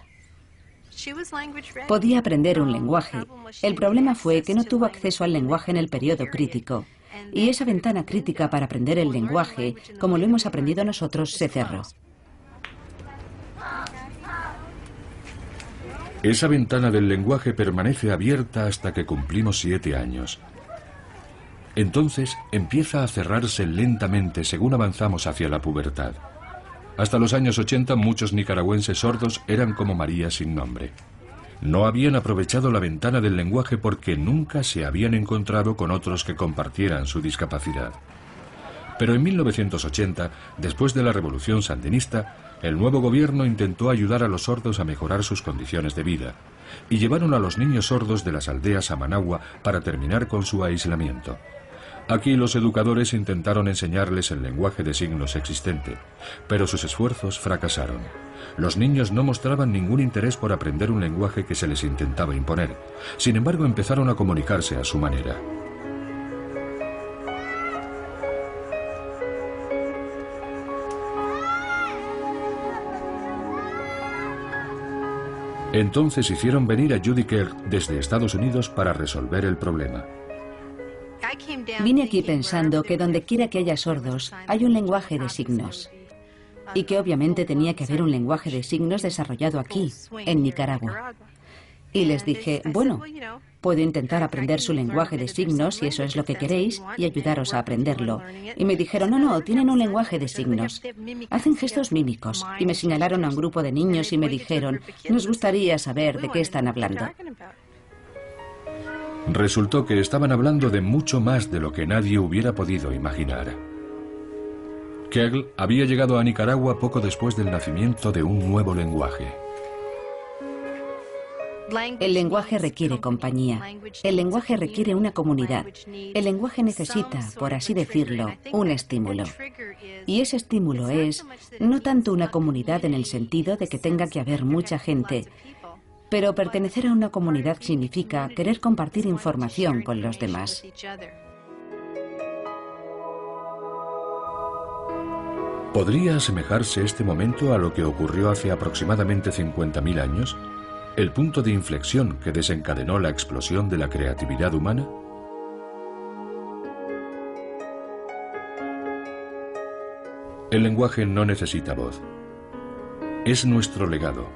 Podía aprender un lenguaje. El problema fue que no tuvo acceso al lenguaje en el periodo crítico. Y esa ventana crítica para aprender el lenguaje, como lo hemos aprendido nosotros, se cerró. Esa ventana del lenguaje permanece abierta hasta que cumplimos 7 años. Entonces empieza a cerrarse lentamente según avanzamos hacia la pubertad. Hasta los años 80 muchos nicaragüenses sordos eran como María sin nombre. No habían aprovechado la ventana del lenguaje porque nunca se habían encontrado con otros que compartieran su discapacidad. Pero en 1980, después de la revolución sandinista, el nuevo gobierno intentó ayudar a los sordos a mejorar sus condiciones de vida y llevaron a los niños sordos de las aldeas a Managua para terminar con su aislamiento. Aquí los educadores intentaron enseñarles el lenguaje de signos existente, pero sus esfuerzos fracasaron. Los niños no mostraban ningún interés por aprender un lenguaje que se les intentaba imponer. Sin embargo, empezaron a comunicarse a su manera. Entonces hicieron venir a Judy Kerr desde Estados Unidos para resolver el problema. Vine aquí pensando que donde quiera que haya sordos, hay un lenguaje de signos. Y que obviamente tenía que haber un lenguaje de signos desarrollado aquí, en Nicaragua. Y les dije, bueno, puedo intentar aprender su lenguaje de signos si eso es lo que queréis y ayudaros a aprenderlo. Y me dijeron, no, tienen un lenguaje de signos. Hacen gestos mímicos. Y me señalaron a un grupo de niños y me dijeron, nos gustaría saber de qué están hablando. Resultó que estaban hablando de mucho más de lo que nadie hubiera podido imaginar. Kegel había llegado a Nicaragua poco después del nacimiento de un nuevo lenguaje. El lenguaje requiere compañía. El lenguaje requiere una comunidad. El lenguaje necesita, por así decirlo, un estímulo. Y ese estímulo es no tanto una comunidad en el sentido de que tenga que haber mucha gente, pero pertenecer a una comunidad significa querer compartir información con los demás. ¿Podría asemejarse este momento a lo que ocurrió hace aproximadamente 50.000 años? ¿El punto de inflexión que desencadenó la explosión de la creatividad humana? El lenguaje no necesita voz. Es nuestro legado.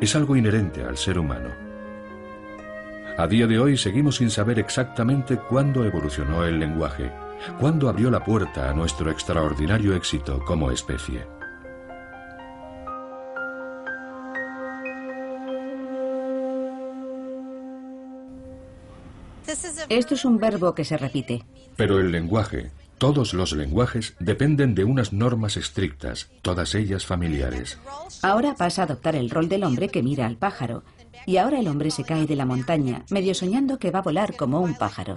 Es algo inherente al ser humano. A día de hoy seguimos sin saber exactamente cuándo evolucionó el lenguaje, cuándo abrió la puerta a nuestro extraordinario éxito como especie. Esto es un verbo que se repite. Pero el lenguaje, todos los lenguajes, dependen de unas normas estrictas, todas ellas familiares. Ahora pasa a adoptar el rol del hombre que mira al pájaro. Y ahora el hombre se cae de la montaña, medio soñando que va a volar como un pájaro.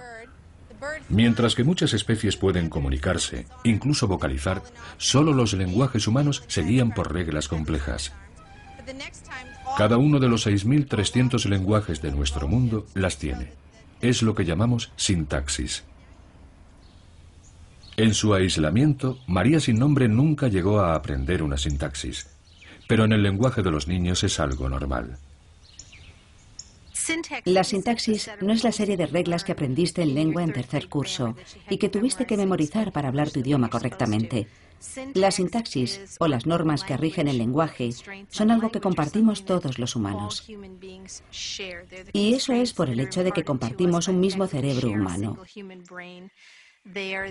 Mientras que muchas especies pueden comunicarse, incluso vocalizar, solo los lenguajes humanos se guían por reglas complejas. Cada uno de los 6.300 lenguajes de nuestro mundo las tiene. Es lo que llamamos sintaxis. En su aislamiento, María sin nombre nunca llegó a aprender una sintaxis, pero en el lenguaje de los niños es algo normal. La sintaxis no es la serie de reglas que aprendiste en lengua en tercer curso y que tuviste que memorizar para hablar tu idioma correctamente. La sintaxis, o las normas que rigen el lenguaje, son algo que compartimos todos los humanos. Y eso es por el hecho de que compartimos un mismo cerebro humano.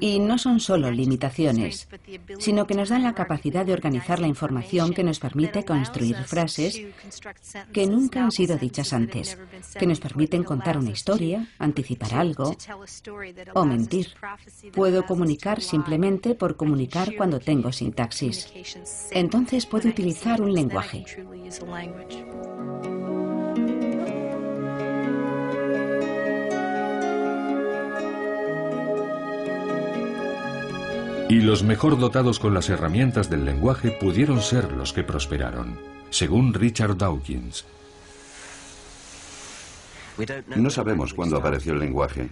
Y no son solo limitaciones, sino que nos dan la capacidad de organizar la información que nos permite construir frases que nunca han sido dichas antes, que nos permiten contar una historia, anticipar algo o mentir. Puedo comunicar simplemente por comunicar cuando tengo sintaxis. Entonces puedo utilizar un lenguaje. Y los mejor dotados con las herramientas del lenguaje pudieron ser los que prosperaron, según Richard Dawkins. No sabemos cuándo apareció el lenguaje,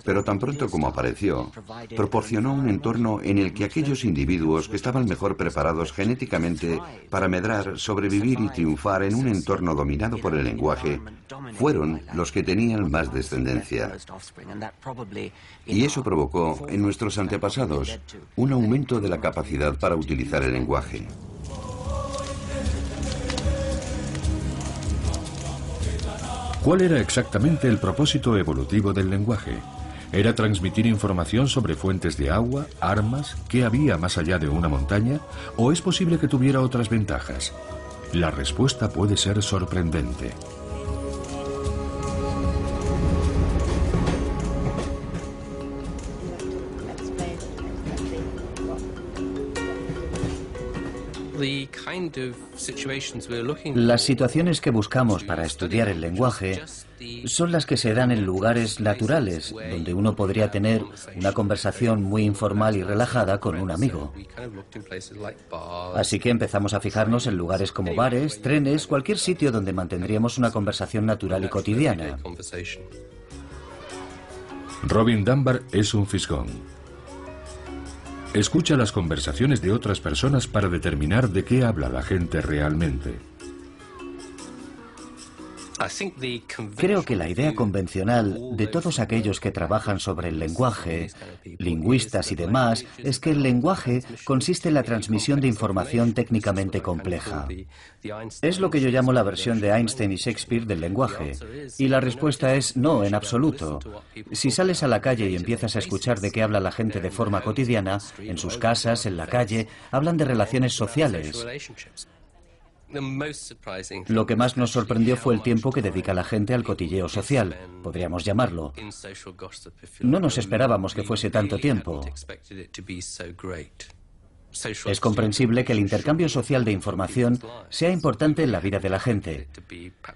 pero tan pronto como apareció, proporcionó un entorno en el que aquellos individuos que estaban mejor preparados genéticamente para medrar, sobrevivir y triunfar en un entorno dominado por el lenguaje, fueron los que tenían más descendencia. Y eso provocó en nuestros antepasados un aumento de la capacidad para utilizar el lenguaje. ¿Cuál era exactamente el propósito evolutivo del lenguaje? ¿Era transmitir información sobre fuentes de agua, armas, qué había más allá de una montaña? ¿O es posible que tuviera otras ventajas? La respuesta puede ser sorprendente. Las situaciones que buscamos para estudiar el lenguaje son las que se dan en lugares naturales, donde uno podría tener una conversación muy informal y relajada con un amigo. Así que empezamos a fijarnos en lugares como bares, trenes, cualquier sitio donde mantendríamos una conversación natural y cotidiana. Robin Dunbar es un fisgón. Escucha las conversaciones de otras personas para determinar de qué habla la gente realmente. Creo que la idea convencional de todos aquellos que trabajan sobre el lenguaje, lingüistas y demás, es que el lenguaje consiste en la transmisión de información técnicamente compleja. Es lo que yo llamo la versión de Einstein y Shakespeare del lenguaje. Y la respuesta es no, en absoluto. Si sales a la calle y empiezas a escuchar de qué habla la gente de forma cotidiana, en sus casas, en la calle, hablan de relaciones sociales. Lo que más nos sorprendió fue el tiempo que dedica la gente al cotilleo social, podríamos llamarlo. No nos esperábamos que fuese tanto tiempo. Es comprensible que el intercambio social de información sea importante en la vida de la gente,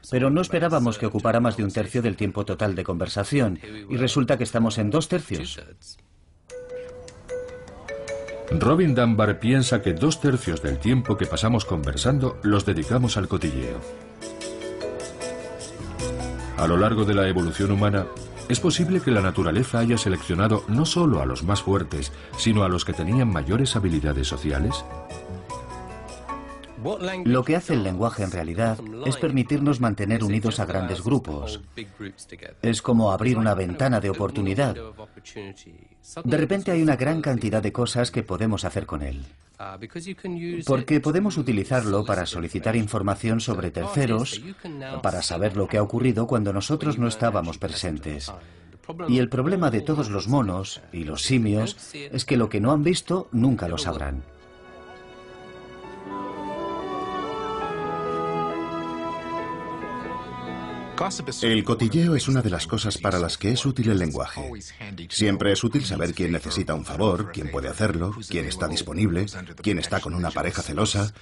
pero no esperábamos que ocupara más de 1/3 del tiempo total de conversación, y resulta que estamos en 2/3. Robin Dunbar piensa que 2/3 del tiempo que pasamos conversando los dedicamos al cotilleo. A lo largo de la evolución humana, es posible que la naturaleza haya seleccionado no solo a los más fuertes, sino a los que tenían mayores habilidades sociales. Lo que hace el lenguaje en realidad es permitirnos mantener unidos a grandes grupos. Es como abrir una ventana de oportunidad. De repente hay una gran cantidad de cosas que podemos hacer con él. Porque podemos utilizarlo para solicitar información sobre terceros, para saber lo que ha ocurrido cuando nosotros no estábamos presentes. Y el problema de todos los monos y los simios es que lo que no han visto nunca lo sabrán. El cotilleo es una de las cosas para las que es útil el lenguaje. Siempre es útil saber quién necesita un favor, quién puede hacerlo, quién está disponible, quién está con una pareja celosa.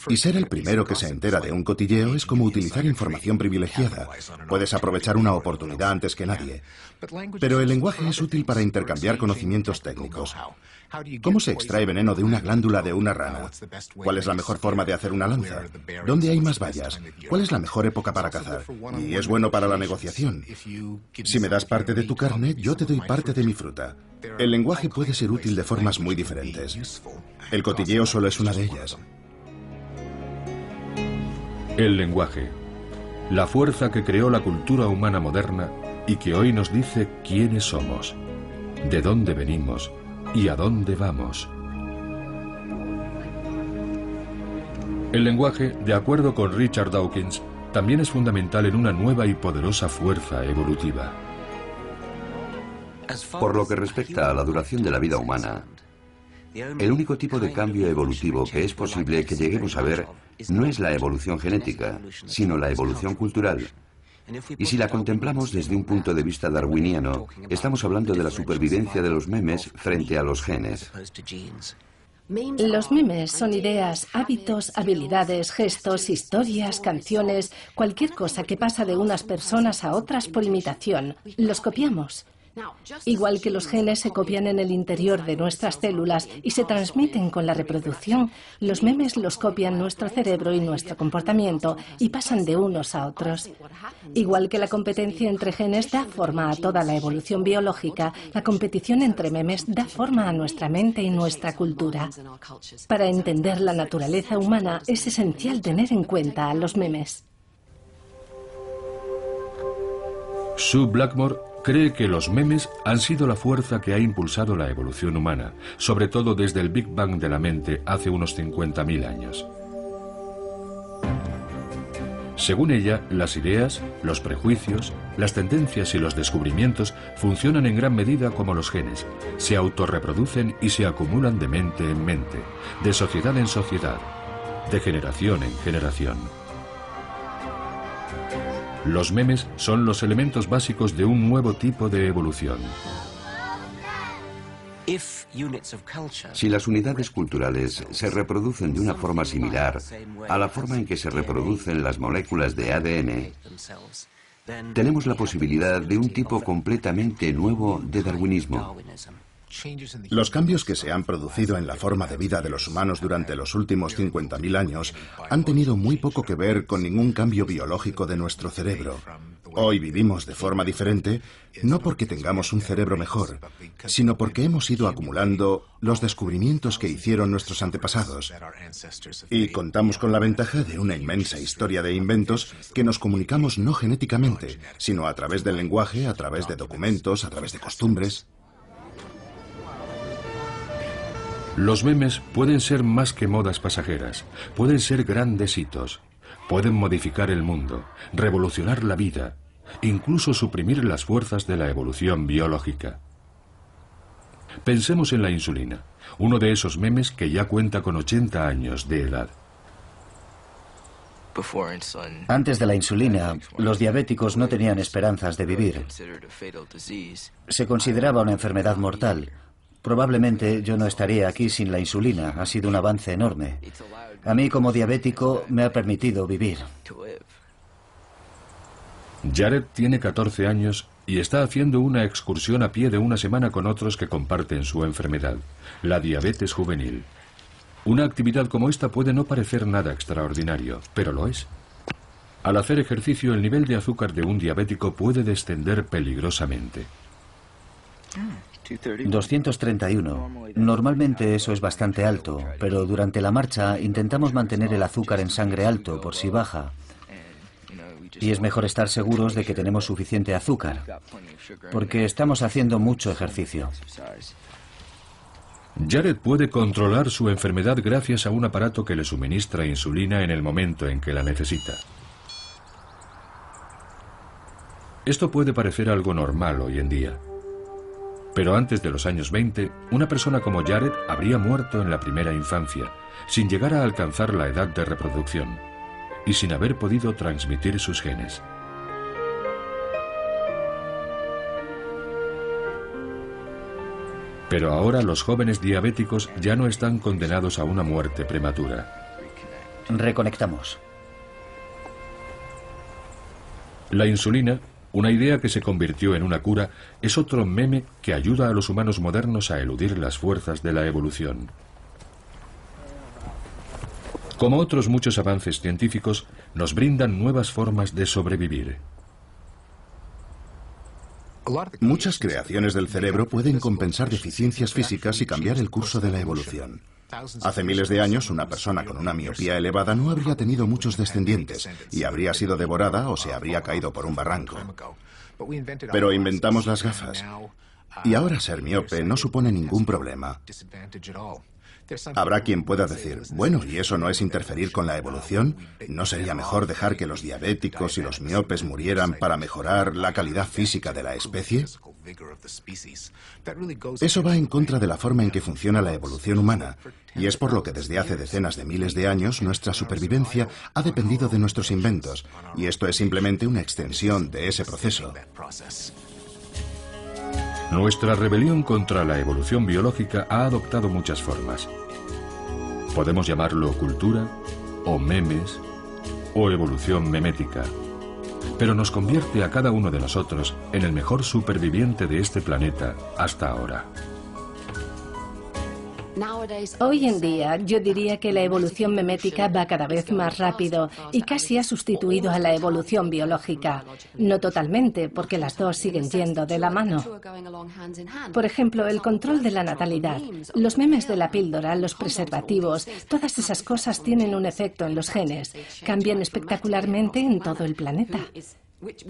Y ser el primero que se entera de un cotilleo es como utilizar información privilegiada. Puedes aprovechar una oportunidad antes que nadie. Pero el lenguaje es útil para intercambiar conocimientos técnicos. ¿Cómo se extrae veneno de una glándula de una rana? ¿Cuál es la mejor forma de hacer una lanza? ¿Dónde hay más bayas? ¿Cuál es la mejor época para cazar? Y es bueno para la negociación. Si me das parte de tu carne, yo te doy parte de mi fruta. El lenguaje puede ser útil de formas muy diferentes. El cotilleo solo es una de ellas. El lenguaje, la fuerza que creó la cultura humana moderna y que hoy nos dice quiénes somos, de dónde venimos y a dónde vamos. El lenguaje, de acuerdo con Richard Dawkins, también es fundamental en una nueva y poderosa fuerza evolutiva. Por lo que respecta a la duración de la vida humana, el único tipo de cambio evolutivo que es posible que lleguemos a ver no es la evolución genética, sino la evolución cultural. Y si la contemplamos desde un punto de vista darwiniano, estamos hablando de la supervivencia de los memes frente a los genes. Los memes son ideas, hábitos, habilidades, gestos, historias, canciones, cualquier cosa que pasa de unas personas a otras por imitación. Los copiamos. Igual que los genes se copian en el interior de nuestras células y se transmiten con la reproducción, los memes los copian nuestro cerebro y nuestro comportamiento y pasan de unos a otros. Igual que la competencia entre genes da forma a toda la evolución biológica, la competición entre memes da forma a nuestra mente y nuestra cultura. Para entender la naturaleza humana es esencial tener en cuenta a los memes. Sue Blackmore cree que los memes han sido la fuerza que ha impulsado la evolución humana, sobre todo desde el Big Bang de la mente hace unos 50.000 años. Según ella, las ideas, los prejuicios, las tendencias y los descubrimientos funcionan en gran medida como los genes. Se autorreproducen y se acumulan de mente en mente, de sociedad en sociedad, de generación en generación. Los memes son los elementos básicos de un nuevo tipo de evolución. Si las unidades culturales se reproducen de una forma similar a la forma en que se reproducen las moléculas de ADN, tenemos la posibilidad de un tipo completamente nuevo de darwinismo. Los cambios que se han producido en la forma de vida de los humanos durante los últimos 50.000 años han tenido muy poco que ver con ningún cambio biológico de nuestro cerebro. Hoy vivimos de forma diferente, no porque tengamos un cerebro mejor, sino porque hemos ido acumulando los descubrimientos que hicieron nuestros antepasados. Y contamos con la ventaja de una inmensa historia de inventos que nos comunicamos no genéticamente, sino a través del lenguaje, a través de documentos, a través de costumbres. Los memes pueden ser más que modas pasajeras, pueden ser grandes hitos, pueden modificar el mundo, revolucionar la vida, incluso suprimir las fuerzas de la evolución biológica. Pensemos en la insulina, uno de esos memes que ya cuenta con 80 años de edad. Antes de la insulina, los diabéticos no tenían esperanzas de vivir. Se consideraba una enfermedad mortal. Probablemente yo no estaría aquí sin la insulina. Ha sido un avance enorme. A mí, como diabético, me ha permitido vivir. Jared tiene 14 años y está haciendo una excursión a pie de una semana con otros que comparten su enfermedad, la diabetes juvenil. Una actividad como esta puede no parecer nada extraordinario, pero lo es. Al hacer ejercicio, el nivel de azúcar de un diabético puede descender peligrosamente. 231. Normalmente eso es bastante alto, pero durante la marcha intentamos mantener el azúcar en sangre alto por si baja. Y es mejor estar seguros de que tenemos suficiente azúcar, porque estamos haciendo mucho ejercicio. Jared puede controlar su enfermedad gracias a un aparato que le suministra insulina en el momento en que la necesita. Esto puede parecer algo normal hoy en día. Pero antes de los años 20, una persona como Jared habría muerto en la primera infancia, sin llegar a alcanzar la edad de reproducción, y sin haber podido transmitir sus genes. Pero ahora los jóvenes diabéticos ya no están condenados a una muerte prematura. Reconectamos. La insulina, una idea que se convirtió en una cura, es otro meme que ayuda a los humanos modernos a eludir las fuerzas de la evolución. Como otros muchos avances científicos, nos brindan nuevas formas de sobrevivir. Muchas creaciones del cerebro pueden compensar deficiencias físicas y cambiar el curso de la evolución. Hace miles de años, una persona con una miopía elevada no habría tenido muchos descendientes y habría sido devorada o se habría caído por un barranco. Pero inventamos las gafas y ahora ser miope no supone ningún problema. Habrá quien pueda decir, bueno, ¿y eso no es interferir con la evolución? ¿No sería mejor dejar que los diabéticos y los miopes murieran para mejorar la calidad física de la especie? Eso va en contra de la forma en que funciona la evolución humana, y es por lo que desde hace decenas de miles de años nuestra supervivencia ha dependido de nuestros inventos, y esto es simplemente una extensión de ese proceso. Nuestra rebelión contra la evolución biológica ha adoptado muchas formas. Podemos llamarlo cultura, o memes, o evolución memética. Pero nos convierte a cada uno de nosotros en el mejor superviviente de este planeta hasta ahora. Hoy en día, yo diría que la evolución memética va cada vez más rápido y casi ha sustituido a la evolución biológica. No totalmente, porque las dos siguen yendo de la mano. Por ejemplo, el control de la natalidad, los memes de la píldora, los preservativos, todas esas cosas tienen un efecto en los genes. Cambian espectacularmente en todo el planeta.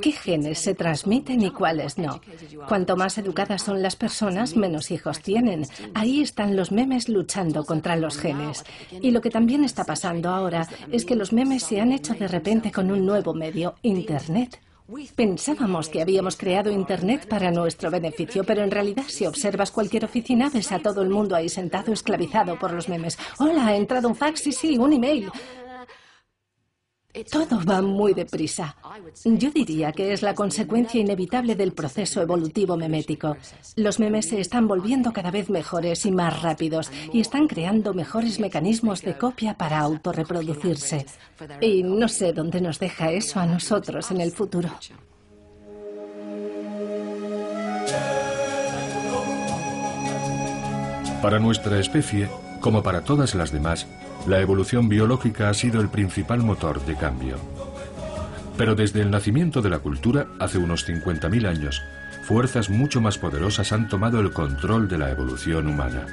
¿Qué genes se transmiten y cuáles no? Cuanto más educadas son las personas, menos hijos tienen. Ahí están los memes luchando contra los genes. Y lo que también está pasando ahora es que los memes se han hecho de repente con un nuevo medio, Internet. Pensábamos que habíamos creado Internet para nuestro beneficio, pero en realidad si observas cualquier oficina ves a todo el mundo ahí sentado esclavizado por los memes. Hola, ha entrado un fax, sí, un email. Todo va muy deprisa. Yo diría que es la consecuencia inevitable del proceso evolutivo memético. Los memes se están volviendo cada vez mejores y más rápidos y están creando mejores mecanismos de copia para autorreproducirse. Y no sé dónde nos deja eso a nosotros en el futuro. Para nuestra especie, como para todas las demás, la evolución biológica ha sido el principal motor de cambio. Pero desde el nacimiento de la cultura, hace unos 50.000 años, fuerzas mucho más poderosas han tomado el control de la evolución humana.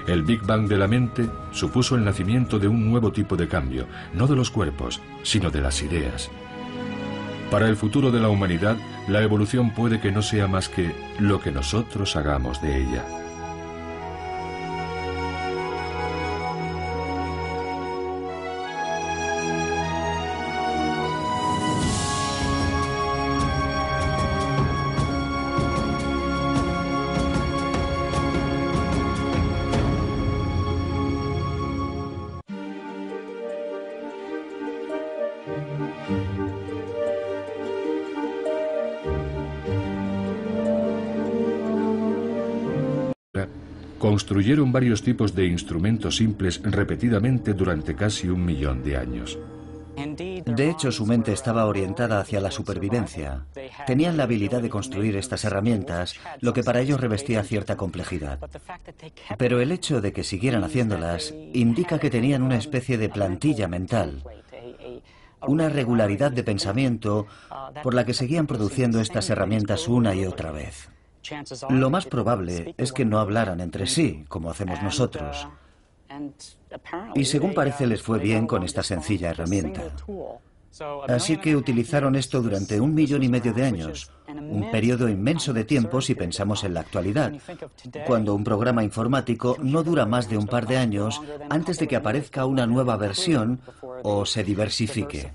El Big Bang de la mente supuso el nacimiento de un nuevo tipo de cambio, no de los cuerpos, sino de las ideas. Para el futuro de la humanidad, la evolución puede que no sea más que lo que nosotros hagamos de ella. Construyeron varios tipos de instrumentos simples repetidamente durante casi 1 millón de años. De hecho, su mente estaba orientada hacia la supervivencia. Tenían la habilidad de construir estas herramientas, lo que para ellos revestía cierta complejidad. Pero el hecho de que siguieran haciéndolas indica que tenían una especie de plantilla mental, una regularidad de pensamiento por la que seguían produciendo estas herramientas una y otra vez. Lo más probable es que no hablaran entre sí, como hacemos nosotros. Y según parece les fue bien con esta sencilla herramienta. Así que utilizaron esto durante 1,5 millones de años, un periodo inmenso de tiempo si pensamos en la actualidad, cuando un programa informático no dura más de un par de años antes de que aparezca una nueva versión o se diversifique.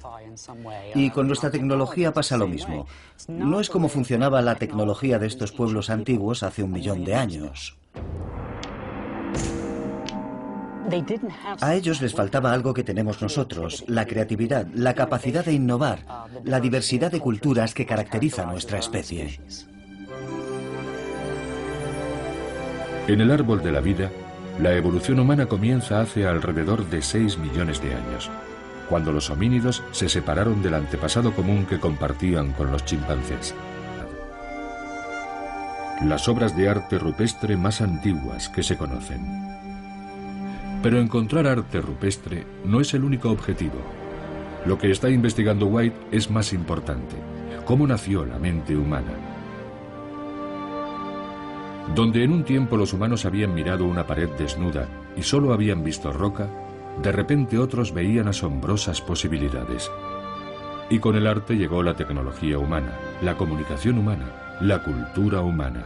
Y con nuestra tecnología pasa lo mismo. No es como funcionaba la tecnología de estos pueblos antiguos hace 1 millón de años. A ellos les faltaba algo que tenemos nosotros, la creatividad, la capacidad de innovar, la diversidad de culturas que caracteriza a nuestra especie. En el árbol de la vida, la evolución humana comienza hace alrededor de 6 millones de años, cuando los homínidos se separaron del antepasado común que compartían con los chimpancés. Las obras de arte rupestre más antiguas que se conocen. Pero encontrar arte rupestre no es el único objetivo. Lo que está investigando White es más importante. ¿Cómo nació la mente humana? Donde en un tiempo los humanos habían mirado una pared desnuda y solo habían visto roca, de repente otros veían asombrosas posibilidades. Y con el arte llegó la tecnología humana, la comunicación humana, la cultura humana.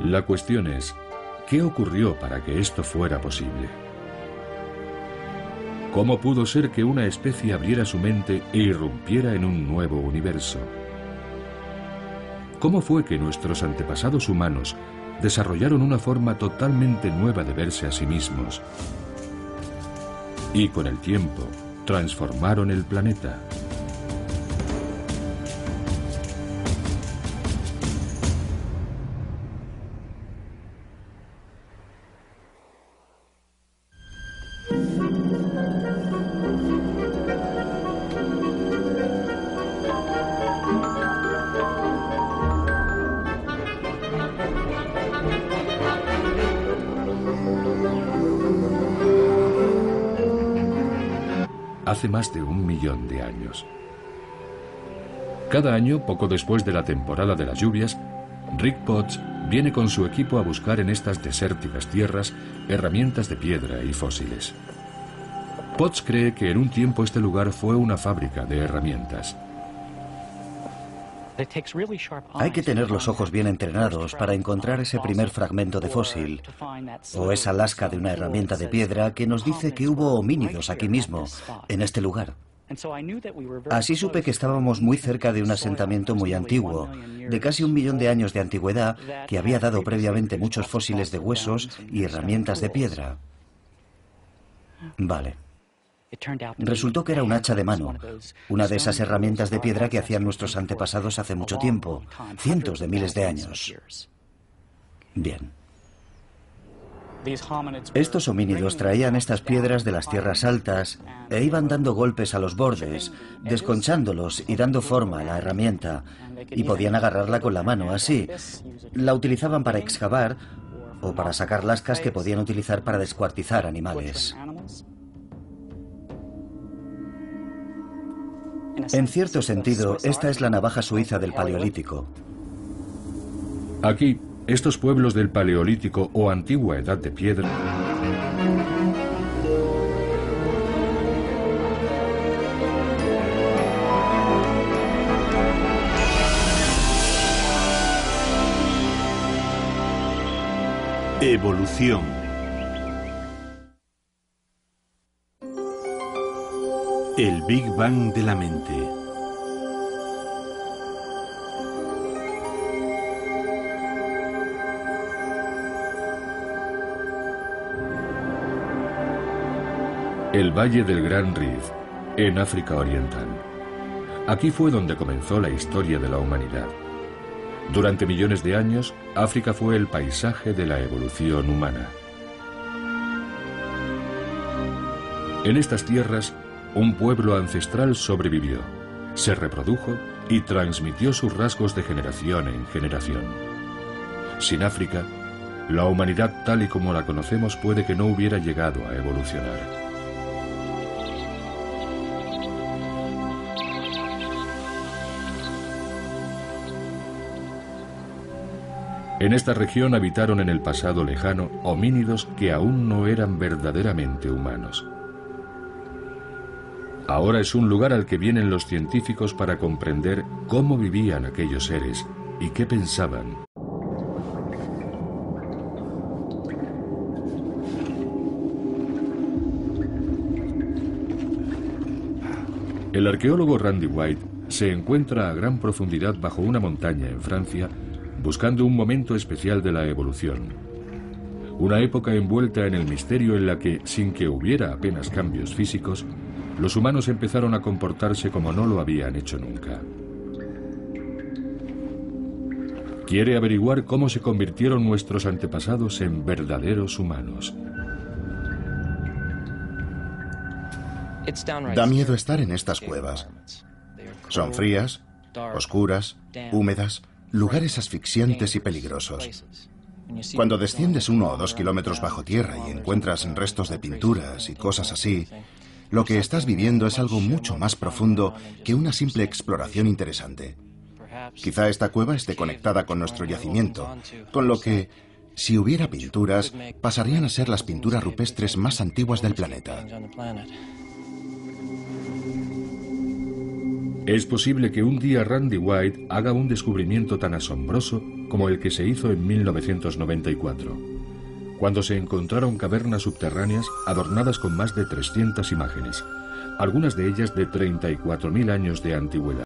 La cuestión es, ¿qué ocurrió para que esto fuera posible? ¿Cómo pudo ser que una especie abriera su mente e irrumpiera en un nuevo universo? ¿Cómo fue que nuestros antepasados humanos desarrollaron una forma totalmente nueva de verse a sí mismos? Y con el tiempo, transformaron el planeta. Hace más de 1 millón de años. Cada año, poco después de la temporada de las lluvias, Rick Potts viene con su equipo a buscar en estas desérticas tierras herramientas de piedra y fósiles. Potts cree que en un tiempo este lugar fue una fábrica de herramientas. Hay que tener los ojos bien entrenados para encontrar ese primer fragmento de fósil o esa lasca de una herramienta de piedra que nos dice que hubo homínidos aquí mismo, en este lugar. Así supe que estábamos muy cerca de un asentamiento muy antiguo, de casi 1 millón de años de antigüedad, que había dado previamente muchos fósiles de huesos y herramientas de piedra. Vale. Resultó que era un hacha de mano, una de esas herramientas de piedra que hacían nuestros antepasados hace mucho tiempo, cientos de miles de años. Bien. Estos homínidos traían estas piedras de las tierras altas e iban dando golpes a los bordes, desconchándolos y dando forma a la herramienta, y podían agarrarla con la mano, así. La utilizaban para excavar o para sacar lascas que podían utilizar para descuartizar animales. En cierto sentido, esta es la navaja suiza del Paleolítico. Aquí, estos pueblos del Paleolítico o antigua Edad de Piedra Evolución. El Big Bang de la mente. El Valle del Gran Rif, en África Oriental. Aquí fue donde comenzó la historia de la humanidad. Durante millones de años, África fue el paisaje de la evolución humana. En estas tierras, un pueblo ancestral sobrevivió, se reprodujo y transmitió sus rasgos de generación en generación. Sin África, la humanidad tal y como la conocemos puede que no hubiera llegado a evolucionar. En esta región habitaron en el pasado lejano homínidos que aún no eran verdaderamente humanos. Ahora es un lugar al que vienen los científicos para comprender cómo vivían aquellos seres y qué pensaban. El arqueólogo Randy White se encuentra a gran profundidad bajo una montaña en Francia, buscando un momento especial de la evolución. Una época envuelta en el misterio en la que, sin que hubiera apenas cambios físicos, los humanos empezaron a comportarse como no lo habían hecho nunca. Quiere averiguar cómo se convirtieron nuestros antepasados en verdaderos humanos. Da miedo estar en estas cuevas. Son frías, oscuras, húmedas, lugares asfixiantes y peligrosos. Cuando desciendes 1 o 2 kilómetros bajo tierra y encuentras restos de pinturas y cosas así, lo que estás viviendo es algo mucho más profundo que una simple exploración interesante. Quizá esta cueva esté conectada con nuestro yacimiento, con lo que, si hubiera pinturas, pasarían a ser las pinturas rupestres más antiguas del planeta. Es posible que un día Randy White haga un descubrimiento tan asombroso como el que se hizo en 1994, cuando se encontraron cavernas subterráneas adornadas con más de 300 imágenes, algunas de ellas de 34.000 años de antigüedad.